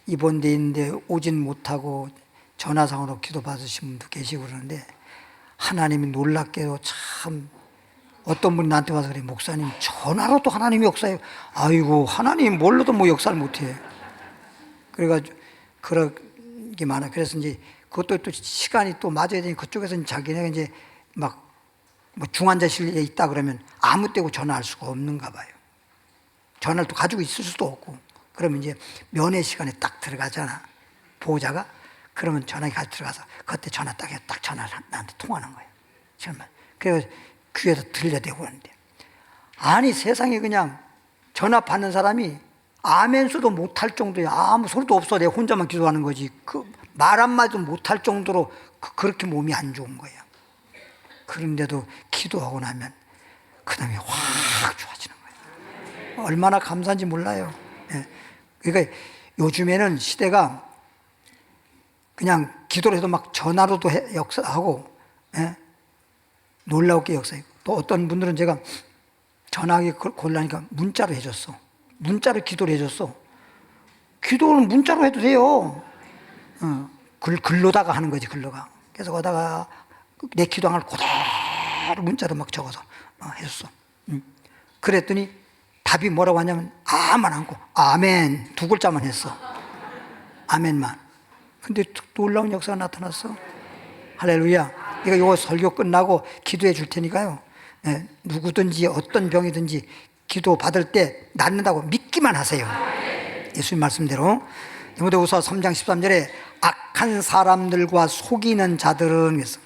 입원돼 있는데 오진 못하고 전화상으로 기도 받으신 분도 계시고 그러는데, 하나님이 놀랍게도 참, 어떤 분이 나한테 와서 그래, 목사님 전화로도 하나님이 역사해요. 아이고, 하나님 뭘로도 뭐 역사를 못해. 그래가지고 그런 게 많아. 그래서 이제 그것도 또 시간이 또 맞아야 되니, 그쪽에서 자기네가 이제 막 뭐 중환자실에 있다 그러면 아무 때고 전화할 수가 없는가 봐요. 전화를 또 가지고 있을 수도 없고. 그러면 이제 면회 시간에 딱 들어가잖아, 보호자가. 그러면 전화기 가지고 들어가서 그때 전화 딱 해서 딱 전화를 나한테 통하는 거예요. 정말. 그래서 귀에서 들려대고 하는데, 아니 세상에 그냥 전화 받는 사람이 아멘수도 못할 정도야. 아무 소리도 없어. 내가 혼자만 기도하는 거지. 그 말 한마디도 못할 정도로 그렇게 몸이 안 좋은 거야. 그런데도 기도하고 나면 그 다음에 확 좋아지는 거예요. 얼마나 감사한지 몰라요. 예. 그러니까 요즘에는 시대가 그냥 기도를 해도 막 전화로도 역사하고, 예? 놀라우게 역사하고, 또 어떤 분들은 제가 전화하기 곤란하니까 문자로 해줬어. 문자로 기도를 해줬어. 기도는 문자로 해도 돼요. 글로다가 하는 거지, 글로가. 그래서 거다가 내 기도한 걸 그대로 문자로 막 적어서 해줬어. 그랬더니 답이 뭐라고 하냐면 아만 않고 아멘 두 글자만 했어. 아멘만. 근데 놀라운 역사가 나타났어. 할렐루야. 이거 설교 끝나고 기도해 줄 테니까요, 예, 누구든지 어떤 병이든지 기도 받을 때 낫는다고 믿기만 하세요. 예수님 말씀대로. 디모데후서 3장 13절에 악한 사람들과 속이는 자들은, 그래서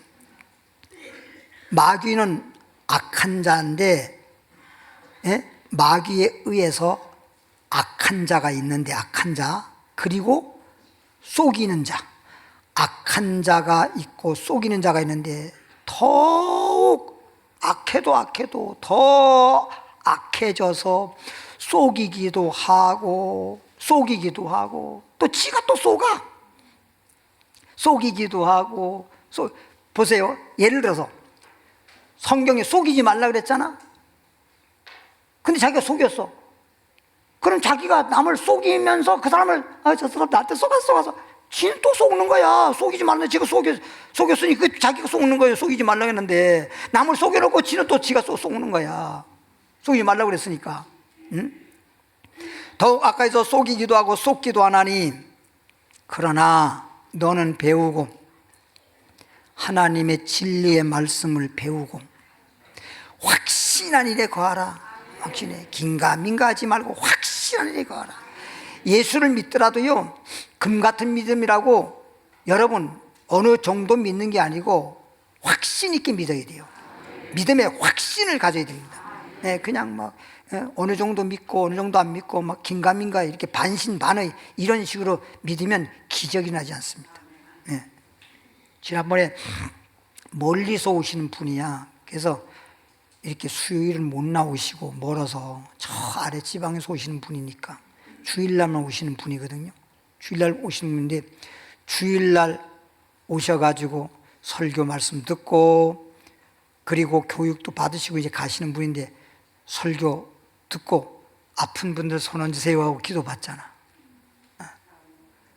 마귀는 악한 자인데, 예? 마귀에 의해서 악한 자가 있는데, 악한 자, 그리고 속이는 자, 악한 자가 있고 속이는 자가 있는데, 더욱 악해도 더 악해져서 속이기도 하고 또 지가 또 속이기도 하고. 보세요. 예를 들어서 성경에 속이지 말라 그랬잖아. 근데 자기가 속였어. 그럼 자기가 남을 속이면서 그 사람을, 저 사람 나한테 속아서 지는 또 속는 거야. 속이지 말라. 지가 속였으니 그 자기가 속는 거예요. 속이지 말라 했는데 남을 속여놓고 지는 또 지가 속는 거야. 속이지 말라 그랬으니까. 응? 더욱 아까에서 속이기도 하고 속기도 하나니, 그러나 너는 배우고 하나님의 진리의 말씀을 배우고 확신한 일에 거하라. 확신해. 긴가민가하지 말고 확신한 일에 거하라. 예수를 믿더라도요, 금 같은 믿음이라고 여러분 어느 정도 믿는 게 아니고 확신 있게 믿어야 돼요. 믿음의 확신을 가져야 됩니다. 네, 그냥 막 어느 정도 믿고 어느 정도 안 믿고 막 긴가민가 이렇게 반신반의 이런 식으로 믿으면 기적이 나지 않습니다. 네. 지난번에 멀리서 오시는 분이야. 그래서 이렇게 수요일은 못 나오시고 멀어서 저 아래 지방에서 오시는 분이니까 주일날만 오시는 분이거든요. 주일날 오시는 분인데, 주일날 오셔가지고 설교 말씀 듣고 그리고 교육도 받으시고 이제 가시는 분인데, 설교 듣고 아픈 분들 손 얹으세요 하고 기도 받잖아.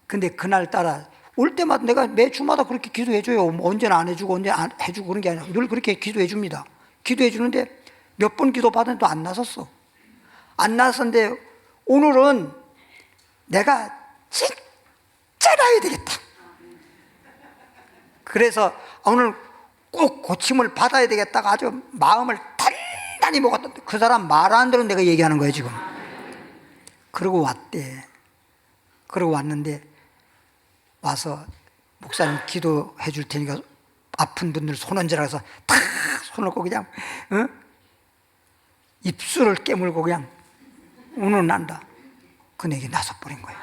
근데 그날따라 올 때마다 내가 매 주마다 그렇게 기도해줘요. 뭐 언제는 안 해주고 언제 안 해주고 그런 게 아니라 늘 그렇게 기도해줍니다. 기도해주는데 몇 번 기도 받았는데 또 안 나섰어. 안 나섰는데 오늘은 내가 진짜 나야 되겠다. 그래서 오늘 꼭 고침을 받아야 되겠다가 아주 마음을 단단히 먹었던데, 그 사람 말 안 들은 내가 얘기하는 거예요 지금. 그러고 왔대. 그러고 왔는데 와서 목사님 기도해 줄 테니까 아픈 분들 손 얹으라 해서 탁 손을 얹고 그냥 입술을 깨물고 그냥 우는난다. 그 내게 나서버린 거예요.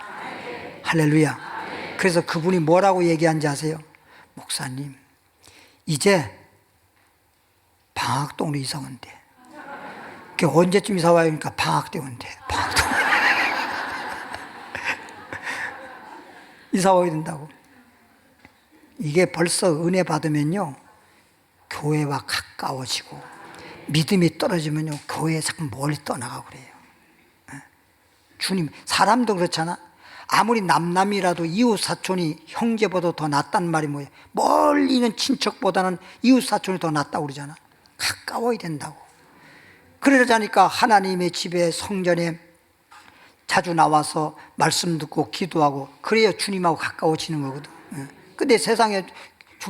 할렐루야. 그래서 그분이 뭐라고 얘기한지 아세요? 목사님, 이제 방학 동으로 이사 온대. 그게 언제쯤 이사 와요? 그러니까 방학 때 온대. 방학 때. 이사 와야 된다고. 이게 벌써 은혜 받으면요, 교회와 가까워지고, 믿음이 떨어지면요, 교회에 자꾸 멀리 떠나가고 그래요. 주님, 사람도 그렇잖아. 아무리 남남이라도 이웃사촌이 형제보다 더 낫단 말이 뭐예요? 멀리 있는 친척보다는 이웃사촌이 더 낫다고 그러잖아. 가까워야 된다고. 그러자니까 하나님의 집에, 성전에 자주 나와서 말씀 듣고 기도하고, 그래야 주님하고 가까워지는 거거든. 근데 세상에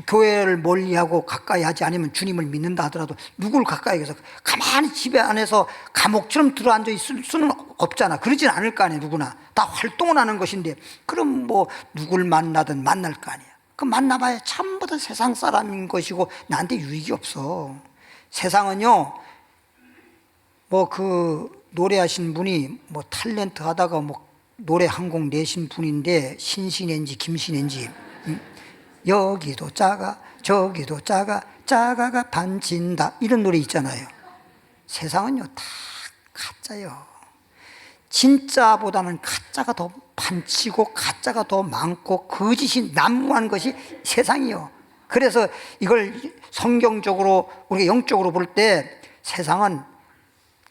교회를 멀리하고 가까이 하지 않으면 주님을 믿는다 하더라도 누구를 가까이 해서 가만히 집에 안에서 감옥처럼 들어앉아 있을 수는 없잖아. 그러진 않을 거 아니야. 누구나 다 활동을 하는 것인데, 그럼 뭐 누굴 만나든 만날 거 아니야. 그 만나봐야 전부 다 세상 사람인 것이고 나한테 유익이 없어. 세상은요, 뭐 그 노래하신 분이 뭐 탤런트 하다가 뭐 노래 한 곡 내신 분인데, 신신인지 김신인지, 여기도 작아 저기도 작아 작아가 반친다, 이런 노래 있잖아요. 세상은요 다 가짜요. 진짜보다는 가짜가 더 반치고 가짜가 더 많고 거짓이 난무한 것이 세상이요. 그래서 이걸 성경적으로 우리가 영적으로 볼 때 세상은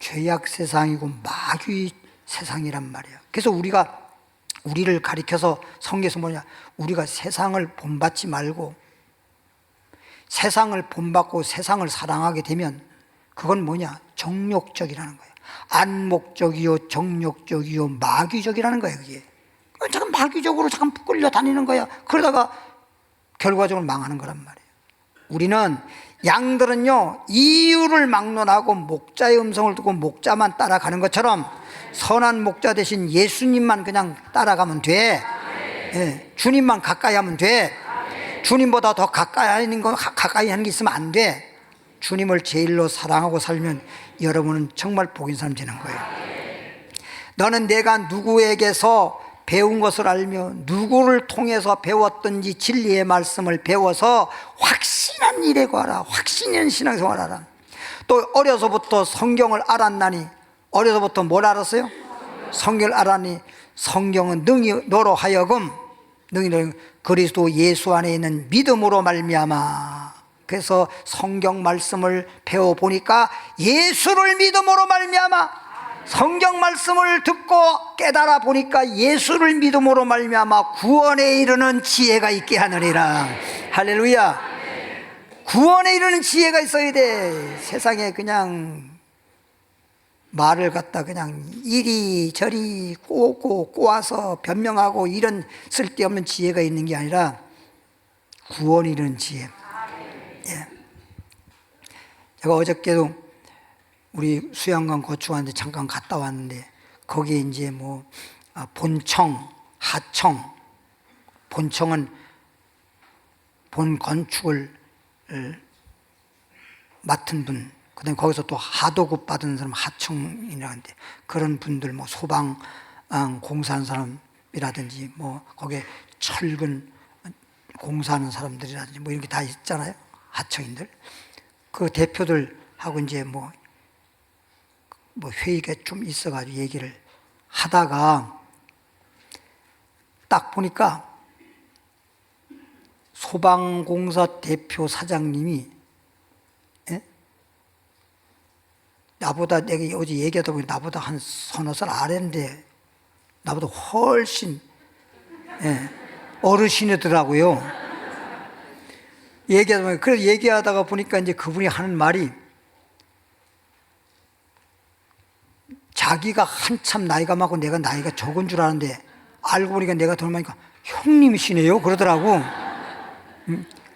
죄악 세상이고 마귀 세상이란 말이에요. 그래서 우리를 가리켜서 성경에서 뭐냐, 우리가 세상을 본받지 말고 세상을 본받고 세상을 사랑하게 되면 그건 뭐냐, 정욕적이라는 거예요. 안목적이요 정욕적이요 마귀적이라는 거예요. 그게 잠깐 마귀적으로 잠깐 끌려다니는 거야. 그러다가 결과적으로 망하는 거란 말이에요. 우리는, 양들은요 이유를 막론하고 목자의 음성을 듣고 목자만 따라가는 것처럼 선한 목자 대신 예수님만 그냥 따라가면 돼. 예, 주님만 가까이 하면 돼. 주님보다 더 가까이 하는 게 있으면 안 돼. 주님을 제일로 사랑하고 살면 여러분은 정말 복인 사람 되는 거예요. 너는 내가 누구에게서 배운 것을 알며 누구를 통해서 배웠든지 진리의 말씀을 배워서 확신한 일에 구하라. 확신 있는 신앙생활 하라. 또 어려서부터 성경을 알았나니, 어려서부터 뭘 알았어요? 성경을 알았니? 성경은 능히 너로 하여금 그리스도 예수 안에 있는 믿음으로 말미암아. 그래서 성경 말씀을 배워보니까 예수를 믿음으로 말미암아, 성경 말씀을 듣고 깨달아 보니까 예수를 믿음으로 말미암아 구원에 이르는 지혜가 있게 하느니라. 할렐루야. 구원에 이르는 지혜가 있어야 돼. 세상에 그냥 말을 갖다 그냥 이리저리 꼬고 꼬아서 변명하고 이런 쓸데없는 지혜가 있는 게 아니라 구원에 이르는 지혜. 예. 제가 어저께도 우리 수양관 거주하는데 잠깐 갔다 왔는데, 거기에 이제 뭐 본청, 하청, 본청은 본 건축을 맡은 분, 그다음에 거기서 또 하도급 받은 사람 하청이라는데, 그런 분들 뭐 소방 공사하는 사람이라든지 뭐 거기에 철근 공사하는 사람들이라든지 뭐 이런 게 다 있잖아요. 하청인들. 그 대표들하고 이제 뭐 회의가 좀 있어가지고 얘기를 하다가 딱 보니까 소방공사 대표 사장님이, 예? 나보다, 내가 어제 얘기하다 보니 나보다 한 서너 살 아래인데 나보다 훨씬, 예, 어르신이더라고요. 그래서 얘기하다가 보니까 이제 그분이 하는 말이, 자기가 한참 나이가 많고 내가 나이가 적은 줄 아는데 알고 보니까 내가 더 많으니까 형님이시네요 그러더라고.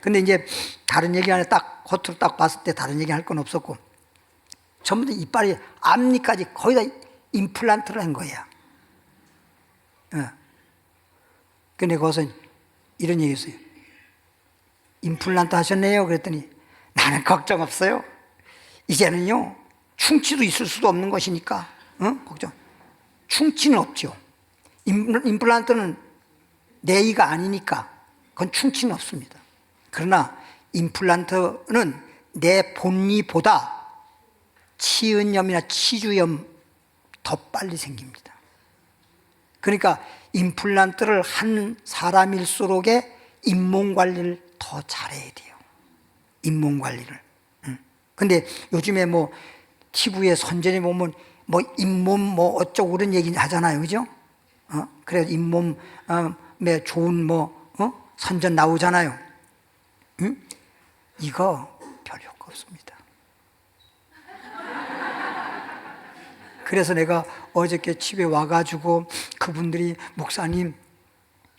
근데 이제 다른 얘기 안에 딱 겉으로 딱 봤을 때 다른 얘기 할 건 없었고, 전부 다 이빨이 앞니까지 거의 다 임플란트를 한 거야. 근데 거기서 이런 얘기 했어요. 임플란트 하셨네요. 그랬더니 나는 걱정 없어요. 이제는요 충치도 있을 수도 없는 것이니까 걱정. 충치는 없죠. 임플란트는 내 이가 아니니까 그건 충치는 없습니다. 그러나 임플란트는 내 본이보다 치은염이나 치주염 더 빨리 생깁니다. 그러니까 임플란트를 한 사람일수록에 잇몸 관리를 더 잘해야 돼요. 잇몸 관리를. 근데 요즘에 뭐 TV에 선전에 보면 뭐 잇몸 뭐 어쩌고 그런 얘기 하잖아요, 그죠? 그래서 잇몸에 좋은 뭐 선전 나오잖아요. 이거 별 효과 없습니다. 그래서 내가 어저께 집에 와가지고 그분들이 목사님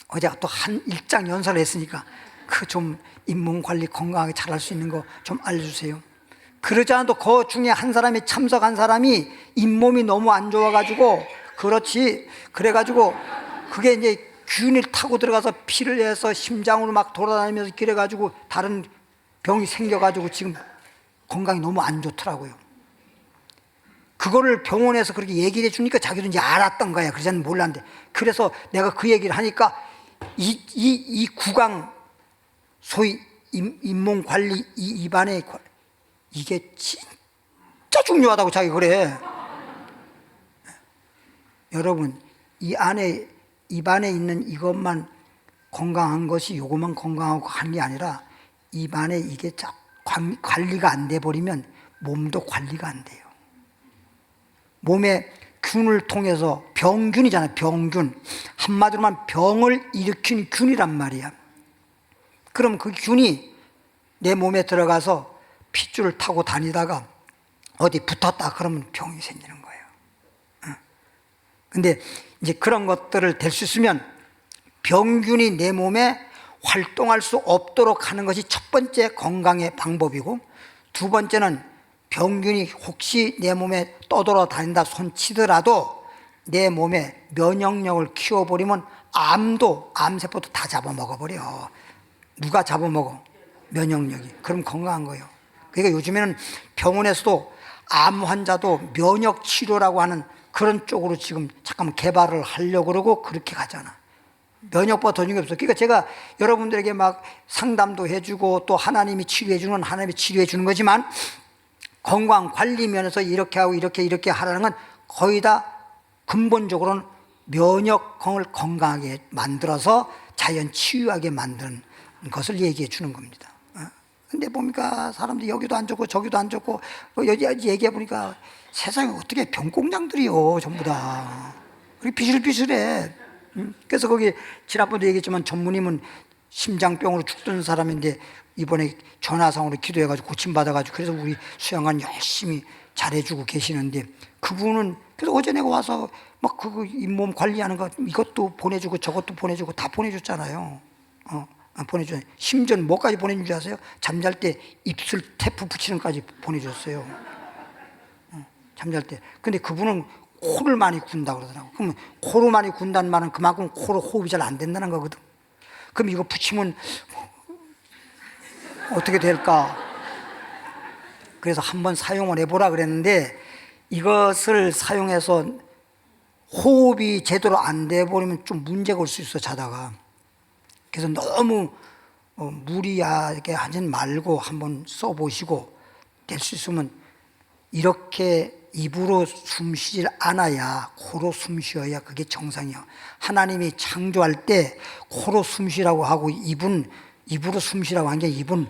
어제 또 한 일장 연설을 했으니까 그 좀 잇몸 관리 건강하게 잘할 수 있는 거 좀 알려주세요. 그러지 않아도 그 중에 한 사람이 참석한 사람이 잇몸이 너무 안 좋아가지고 그렇지 그래가지고 그게 이제 균이 타고 들어가서 피를 내서 심장으로 막 돌아다니면서 그래가지고 다른 병이 생겨가지고 지금 건강이 너무 안 좋더라고요. 그거를 병원에서 그렇게 얘기를 해주니까 자기도 이제 알았던 거야. 그전에는 몰랐는데. 그래서 내가 그 얘기를 하니까 이 구강, 소위 잇몸 관리, 이 입안의 이게 진짜 중요하다고 자기 그래. 여러분, 이 안에, 입안에 있는 이것만 건강한 것이 요것만 건강하고 하는 게 아니라 입안에 이게 관리가 안 돼 버리면 몸도 관리가 안 돼요. 몸에 균을 통해서 병균이잖아요. 병균. 한마디로만 병을 일으킨 균이란 말이야. 그럼 그 균이 내 몸에 들어가서 핏줄을 타고 다니다가 어디 붙었다 그러면 병이 생기는 거예요. 근데 이제 그런 것들을 될 수 있으면 병균이 내 몸에 활동할 수 없도록 하는 것이 첫 번째 건강의 방법이고, 두 번째는 병균이 혹시 내 몸에 떠돌아다닌다 손 치더라도 내 몸에 면역력을 키워버리면 암세포도 다 잡아먹어버려. 누가 잡아먹어? 면역력이. 그럼 건강한 거예요. 그러니까 요즘에는 병원에서도 암 환자도 면역 치료라고 하는 그런 쪽으로 지금 잠깐만 개발을 하려고 그러고 그렇게 가잖아. 면역보다 더 중요한 게 없어. 그러니까 제가 여러분들에게 막 상담도 해주고 또 하나님이 치료해 주는 건 하나님이 치료해 주는 거지만, 건강 관리 면에서 이렇게 하고 이렇게 하라는 건 거의 다 근본적으로는 면역력을 건강하게 만들어서 자연 치유하게 만드는 것을 얘기해 주는 겁니다. 근데 보니까 사람들이 여기도 안 좋고 저기도 안 좋고 여기 얘기해 보니까 세상에 어떻게 병공장들이요 전부 다. 그렇게 비실비실해. 그래서 거기 지난번도 얘기했지만 전무님은 심장병으로 죽던 사람인데 이번에 전화상으로 기도해가지고 고침받아가지고 그래서 우리 수양관 열심히 잘해주고 계시는데, 그분은 그래서 어제 내가 와서 막 그거 잇몸 관리하는 거 이것도 보내주고 저것도 보내주고 다 보내줬잖아요. 보내줬잖아요. 심지어 뭐까지 보내준 줄 아세요? 잠잘 때 입술 테프 붙이는 까지 보내줬어요. 잠잘 때. 근데 그분은 코를 많이 군다 그러더라고. 그러면 코로 많이 군다는 말은 그만큼 코로 호흡이 잘 안 된다는 거거든. 그럼 이거 붙이면 어떻게 될까? 그래서 한번 사용을 해보라 그랬는데, 이것을 사용해서 호흡이 제대로 안 돼 버리면 좀 문제가 올 수 있어, 자다가. 그래서 너무 무리하게 하지 말고 한번 써보시고, 될 수 있으면 이렇게 입으로 숨 쉬질 않아야 코로 숨 쉬어야 그게 정상이야. 하나님이 창조할 때 코로 숨 쉬라고 하고 입으로 숨 쉬라고 한 게, 입은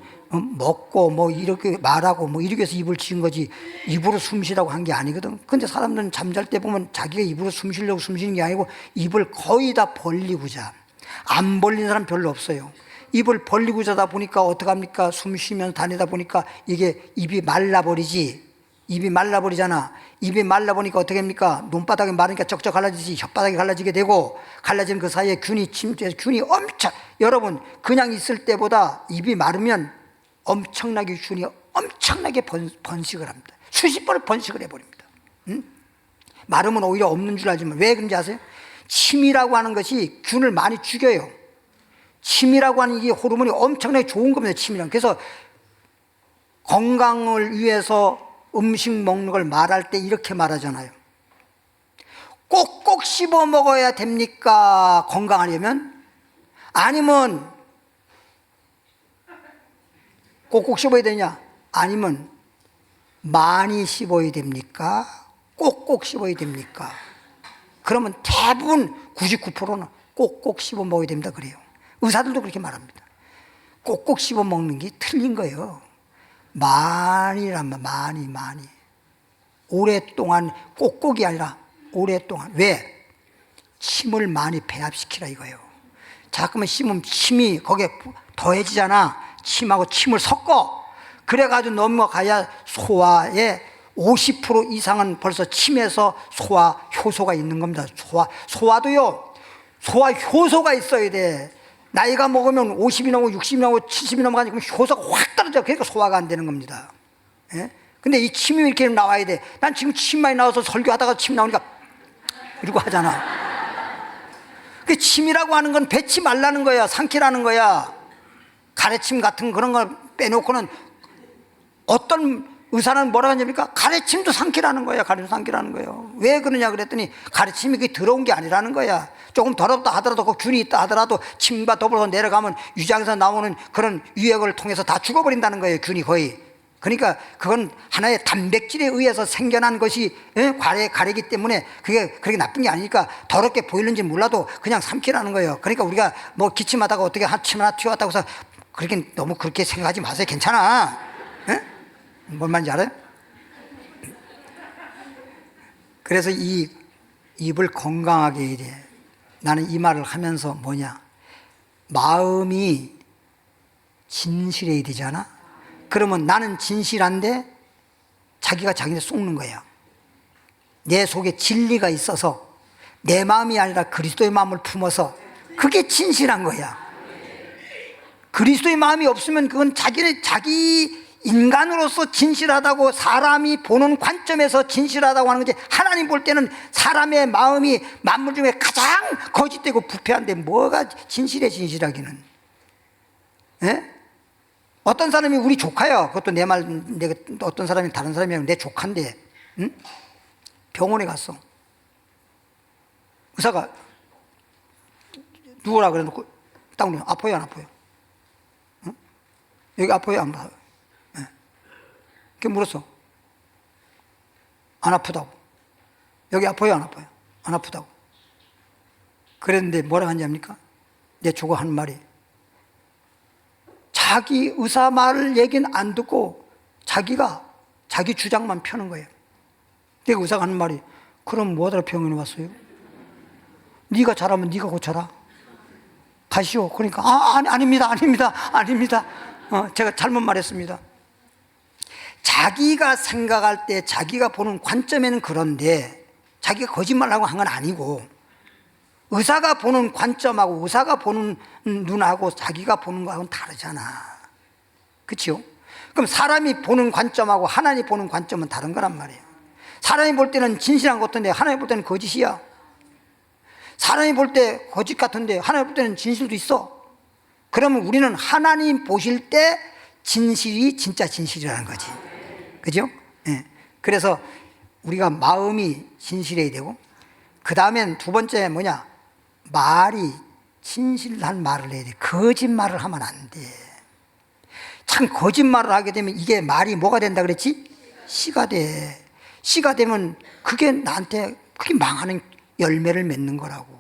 먹고 뭐 이렇게 말하고 뭐 이렇게 해서 입을 지은 거지 입으로 숨 쉬라고 한 게 아니거든. 근데 사람들은 잠잘 때 보면 자기가 입으로 숨 쉬려고 숨 쉬는 게 아니고 입을 거의 다 벌리고 자. 안 벌린 사람 별로 없어요. 입을 벌리고 자다 보니까 어떡합니까? 숨 쉬면서 다니다 보니까 이게 입이 말라버리지. 입이 말라버리잖아. 입이 말라보니까 어떻게 합니까? 눈바닥이 마르니까 쩍쩍 갈라지지, 혓바닥이 갈라지게 되고, 갈라지는 그 사이에 균이 엄청, 여러분 그냥 있을 때보다 입이 마르면 엄청나게 균이 엄청나게 번식을 합니다. 수십 번을 번식을 해버립니다. 마르면 오히려 없는 줄 알지만 왜 그런지 아세요? 침이라고 하는 것이 균을 많이 죽여요. 침이라고 하는 이 호르몬이 엄청나게 좋은 겁니다. 침이란. 그래서 건강을 위해서 음식 먹는 걸 말할 때 이렇게 말하잖아요. 꼭꼭 씹어 먹어야 됩니까? 건강하려면? 아니면 꼭꼭 씹어야 되냐? 아니면 많이 씹어야 됩니까? 꼭꼭 씹어야 됩니까? 그러면 대부분 99%는 꼭꼭 씹어 먹어야 됩니다 그래요. 의사들도 그렇게 말합니다. 꼭꼭 씹어 먹는 게 틀린 거예요. 많이 오랫동안, 꼭꼭이 아니라 오랫동안. 왜? 침을 많이 배합시키라 이거예요. 자꾸만 씹으면 침이 거기에 더해지잖아. 침하고 침을 섞어. 그래가지고 넘어가야 소화의 50% 이상은 벌써 침에서 소화 효소가 있는 겁니다. 소화도요, 소화 효소가 있어야 돼. 나이가 먹으면 50이 넘고 60이 넘고 70이 넘어가니까 효소가 확 떨어져. 그러니까 소화가 안 되는 겁니다. 예? 근데 이 침이 이렇게 나와야 돼. 난 지금 침 많이 나와서 설교하다가 침 나오니까 이러고 하잖아. 그 침이라고 하는 건 뱉지 말라는 거야. 삼키라는 거야. 가래침 같은 그런 걸 빼놓고는 어떤 의사는 뭐라고 하냐니까 가래침도 삼키라는 거야. 가래침 삼키라는 거예요. 왜 그러냐 그랬더니 가래침이 그게 더러운 게 아니라는 거야. 조금 더럽다 하더라도 그 균이 있다 하더라도 침과 더불어서 내려가면 위장에서 나오는 그런 유액을 통해서 다 죽어버린다는 거예요. 균이 거의. 그러니까 그건 하나의 단백질에 의해서 생겨난 것이 가래기 때문에 그게 그렇게 나쁜 게 아니니까 더럽게 보이는지 몰라도 그냥 삼키라는 거예요. 그러니까 우리가 뭐 기침하다가 어떻게 침 하나 튀어왔다고 해서 그렇게 너무 그렇게 생각하지 마세요. 괜찮아. 뭔 말인지 알아요? 그래서 이 입을 건강하게 해야 돼. 나는 이 말을 하면서 뭐냐, 마음이 진실해야 되잖아. 그러면 나는 진실한데 자기가 자기를 속는 거야. 내 속에 진리가 있어서 내 마음이 아니라 그리스도의 마음을 품어서 그게 진실한 거야. 그리스도의 마음이 없으면 그건 자기 인간으로서 진실하다고, 사람이 보는 관점에서 진실하다고 하는 거지, 하나님 볼 때는 사람의 마음이 만물 중에 가장 거짓되고 부패한데 뭐가 진실하기는. 예? 어떤 사람이 우리 조카요. 그것도 내가 어떤 사람이 다른 사람이 내 조카인데, 응? 병원에 갔어. 의사가 누구라 그래 놓고 딱 물어. 아파요, 안 아파요? 응? 여기 아파요, 안 아파요? 네. 그렇게 물었어. 안 아프다고. 여기 아파요, 안 아파요? 안 아프다고. 그랬는데 뭐라 하냐니까? 내 조카 하는 말이, 자기 의사 말 얘기는 안 듣고 자기 주장만 펴는 거예요. 내가 의사가 하는 말이, 그럼 뭐하러 병원에 왔어요? 네가 잘하면 네가 고쳐라. 가시오. 그러니까 아닙니다. 제가 잘못 말했습니다. 자기가 생각할 때 자기가 보는 관점에는 그런데 자기가 거짓말하고 한 건 아니고, 의사가 보는 관점하고 의사가 보는 눈하고 자기가 보는 거하고는 다르잖아. 그렇죠? 그럼 사람이 보는 관점하고 하나님이 보는 관점은 다른 거란 말이에요. 사람이 볼 때는 진실한 것 같은데 하나님 볼 때는 거짓이야. 사람이 볼 때 거짓 같은데 하나님 볼 때는 진실도 있어. 그러면 우리는 하나님 보실 때 진실이 진짜 진실이라는 거지. 그죠? 네. 그래서 우리가 마음이 진실해야 되고, 그 다음엔 두 번째 뭐냐, 말이 진실한 말을 해야 돼. 거짓말을 하면 안 돼. 참 거짓말을 하게 되면 이게 말이 뭐가 된다 그랬지? 씨가 돼. 씨가 되면 그게 나한테 그게 망하는 열매를 맺는 거라고.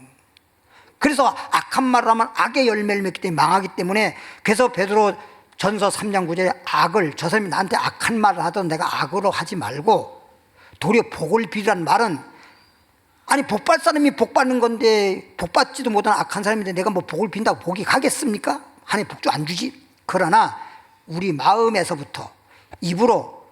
그래서 악한 말을 하면 악의 열매를 맺기 때문에 망하기 때문에, 그래서 베드로 전서 3장 9절에 악을, 저 사람이 나한테 악한 말을 하던 내가 악으로 하지 말고 도리어 복을 빌으라는 말은, 아니 복받을 사람이 복받는 건데 복받지도 못한 악한 사람인데 내가 뭐 복을 빈다고 복이 가겠습니까? 하나님 복주 안 주지. 그러나 우리 마음에서부터, 입으로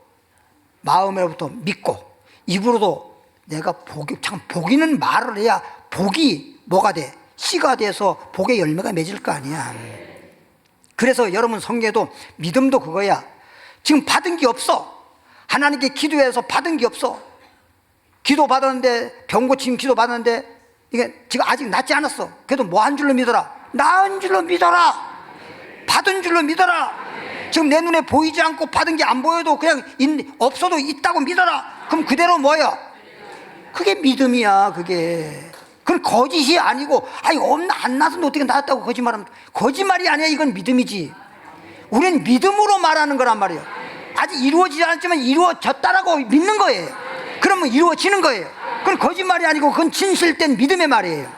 마음으로부터 믿고 입으로도 내가 복 있는 말을 해야 복이 뭐가 돼? 씨가 돼서 복의 열매가 맺을 거 아니야. 그래서 여러분 성경에도 믿음도 그거야. 지금 받은 게 없어. 하나님께 기도해서 받은 게 없어. 기도 받았는데, 병 고침 기도 받았는데 이게 지금 아직 낫지 않았어. 그래도 뭐 한 줄로 믿어라? 나은 줄로 믿어라. 받은 줄로 믿어라. 지금 내 눈에 보이지 않고 받은 게 안 보여도 그냥 없어도 있다고 믿어라. 그럼 그대로 뭐야? 그게 믿음이야. 그건 거짓이 아니고, 안 나서도 어떻게 나았다고 거짓말하면, 거짓말이 아니야. 이건 믿음이지. 우리는 믿음으로 말하는 거란 말이에요. 아직 이루어지지 않았지만 이루어졌다라고 믿는 거예요. 그러면 이루어지는 거예요. 그건 거짓말이 아니고 그건 진실된 믿음의 말이에요.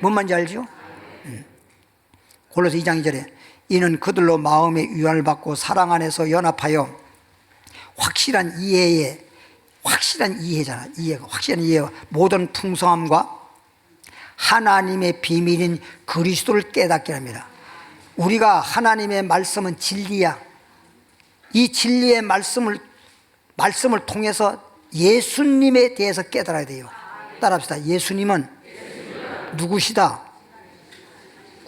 뭔 말인지 알죠? 골로새 2장 2절에 이는 그들로 마음의 위안을 받고 사랑 안에서 연합하여 확실한 이해잖아. 확실한 이해와 모든 풍성함과 하나님의 비밀인 그리스도를 깨닫게 합니다. 우리가 하나님의 말씀은 진리야. 이 진리의 말씀을 통해서 예수님에 대해서 깨달아야 돼요. 따라합시다. 예수님은 누구시다?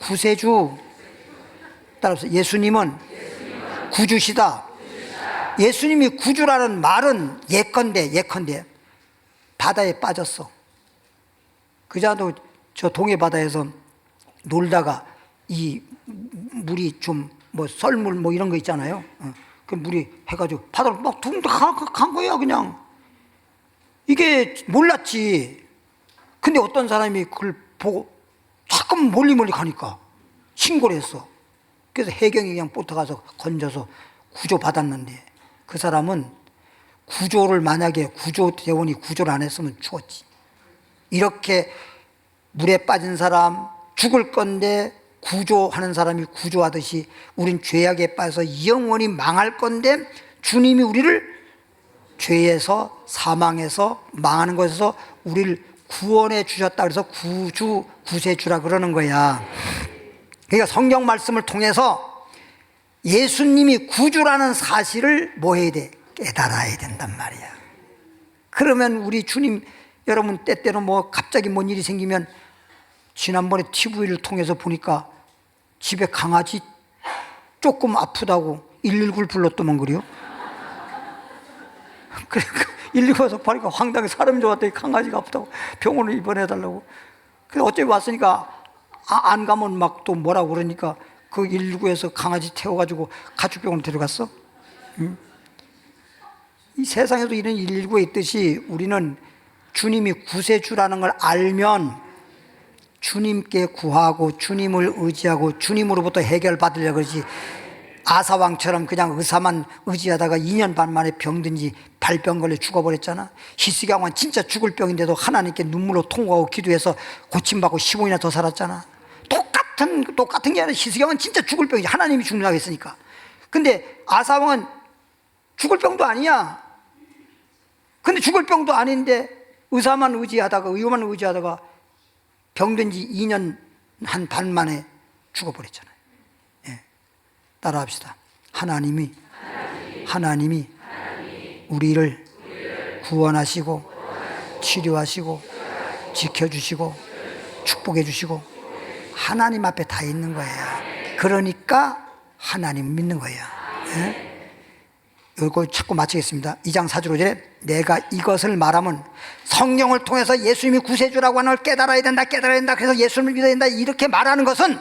구세주. 따라합시다. 예수님은 구주시다. 예수님이 구주라는 말은 예컨대 바다에 빠졌어. 그자도 저 동해 바다에서 놀다가 이 물이 좀 뭐 썰물 뭐 이런 거 있잖아요. 그 물이 해가지고 바다로 막 둥둥 간 거야. 그냥 이게 몰랐지. 근데 어떤 사람이 그걸 보고 자꾸 멀리 가니까 신고를 했어. 그래서 해경이 그냥 보트 가서 건져서 구조받았는데 그 사람은 구조를 만약에 구조대원이 구조를 안 했으면 죽었지. 이렇게 물에 빠진 사람 죽을 건데 구조하는 사람이 구조하듯이 우린 죄악에 빠져서 영원히 망할 건데 주님이 우리를 죄에서 사망에서 망하는 것에서 우리를 구원해 주셨다. 그래서 구세주라 그러는 거야. 그러니까 성경 말씀을 통해서 예수님이 구주라는 사실을 뭐 해야 돼? 깨달아야 된단 말이야. 그러면 우리 주님, 여러분 때때로 뭐 갑자기 뭔 일이 생기면 지난번에 TV를 통해서 보니까 집에 강아지 조금 아프다고 119를 불렀더만 그래요. 그러니까 119에서 보니까 황당해. 사람이 좋았더니 강아지가 아프다고 병원에 입원해달라고. 그래서 어차피 왔으니까 안 가면 막 또 뭐라고 그러니까 그 119에서 강아지 태워가지고 가축병원에 데려갔어. 이 세상에도 이런 119에 있듯이 우리는 주님이 구세주라는 걸 알면 주님께 구하고 주님을 의지하고 주님으로부터 해결받으려고 그러지. 아사왕처럼 그냥 의사만 의지하다가 2년 반 만에 병든지 발병 걸려 죽어버렸잖아. 히스기야 왕은 진짜 죽을 병인데도 하나님께 눈물로 통곡하고 기도해서 고침받고 15년이나 더 살았잖아. 똑같은 게 아니라 히스기야 왕은 진짜 죽을 병이지. 하나님이 죽는다고 했으니까. 근데 아사왕은 죽을 병도 아니야. 근데 죽을 병도 아닌데 의사만 의지하다가 병든 지 2년 한 반 만에 죽어버렸잖아요. 예. 따라합시다. 하나님이 우리를 구원하시고 치료하시고 지켜주시고 축복해 주시고 하나님 앞에 다 있는 거예요. 그러니까 하나님 믿는 거예요. 예? 이거 자꾸 마치겠습니다. 2장 4절 5절에 내가 이것을 말하면 성령을 통해서 예수님이 구세주라고 하는 걸 깨달아야 된다. 그래서 예수님을 믿어야 된다. 이렇게 말하는 것은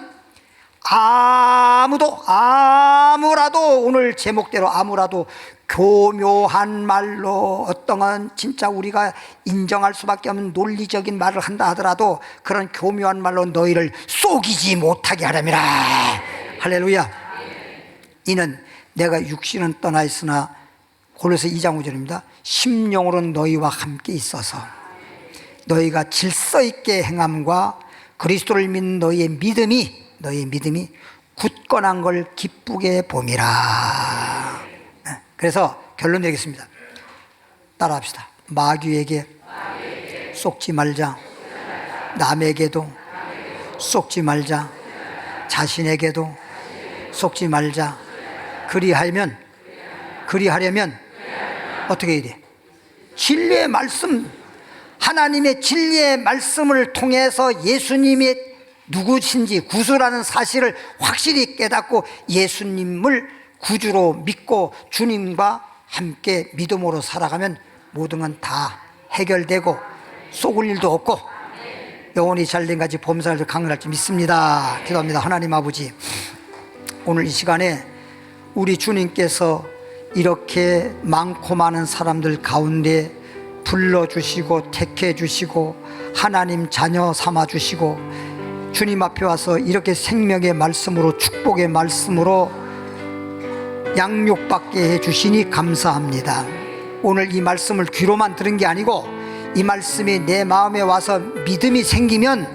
아무라도 오늘 제목대로 아무라도 교묘한 말로 어떠한 진짜 우리가 인정할 수밖에 없는 논리적인 말을 한다 하더라도 그런 교묘한 말로 너희를 속이지 못하게 하려니라. 할렐루야. 이는 내가 육신은 떠나 있으나 골로새 2장 5절입니다. 심령으로는 너희와 함께 있어서 너희가 질서 있게 행함과 그리스도를 믿는 너희의 믿음이 굳건한 걸 기쁘게 봄이라. 그래서 결론 내리겠습니다. 따라합시다. 마귀에게 속지 말자. 남에게도 속지 말자. 자신에게도 속지 말자. 그리하려면 어떻게 해야 돼? 진리의 말씀, 하나님의 진리의 말씀을 통해서 예수님이 누구신지 구주라는 사실을 확실히 깨닫고 예수님을 구주로 믿고 주님과 함께 믿음으로 살아가면 모든 건 다 해결되고 속을 일도 없고 영원히 잘된 같이 범사를 강건할 줄 믿습니다. 기도합니다. 하나님 아버지, 오늘 이 시간에 우리 주님께서 이렇게 많고 많은 사람들 가운데 불러주시고 택해주시고 하나님 자녀 삼아주시고 주님 앞에 와서 이렇게 생명의 말씀으로 축복의 말씀으로 양육받게 해주시니 감사합니다. 오늘 이 말씀을 귀로만 들은 게 아니고 이 말씀이 내 마음에 와서 믿음이 생기면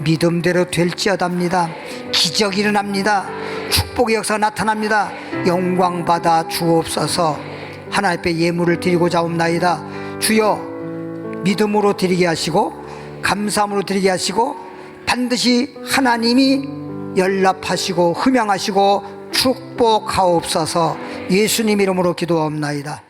믿음대로 될지어답니다. 기적이 일어납니다. 축복의 역사가 나타납니다. 영광 받아 주옵소서. 하나님 앞에 예물을 드리고자 옵나이다. 주여, 믿음으로 드리게 하시고 감사함으로 드리게 하시고 반드시 하나님이 연락하시고 흠양하시고 축복하옵소서. 예수님 이름으로 기도하옵나이다.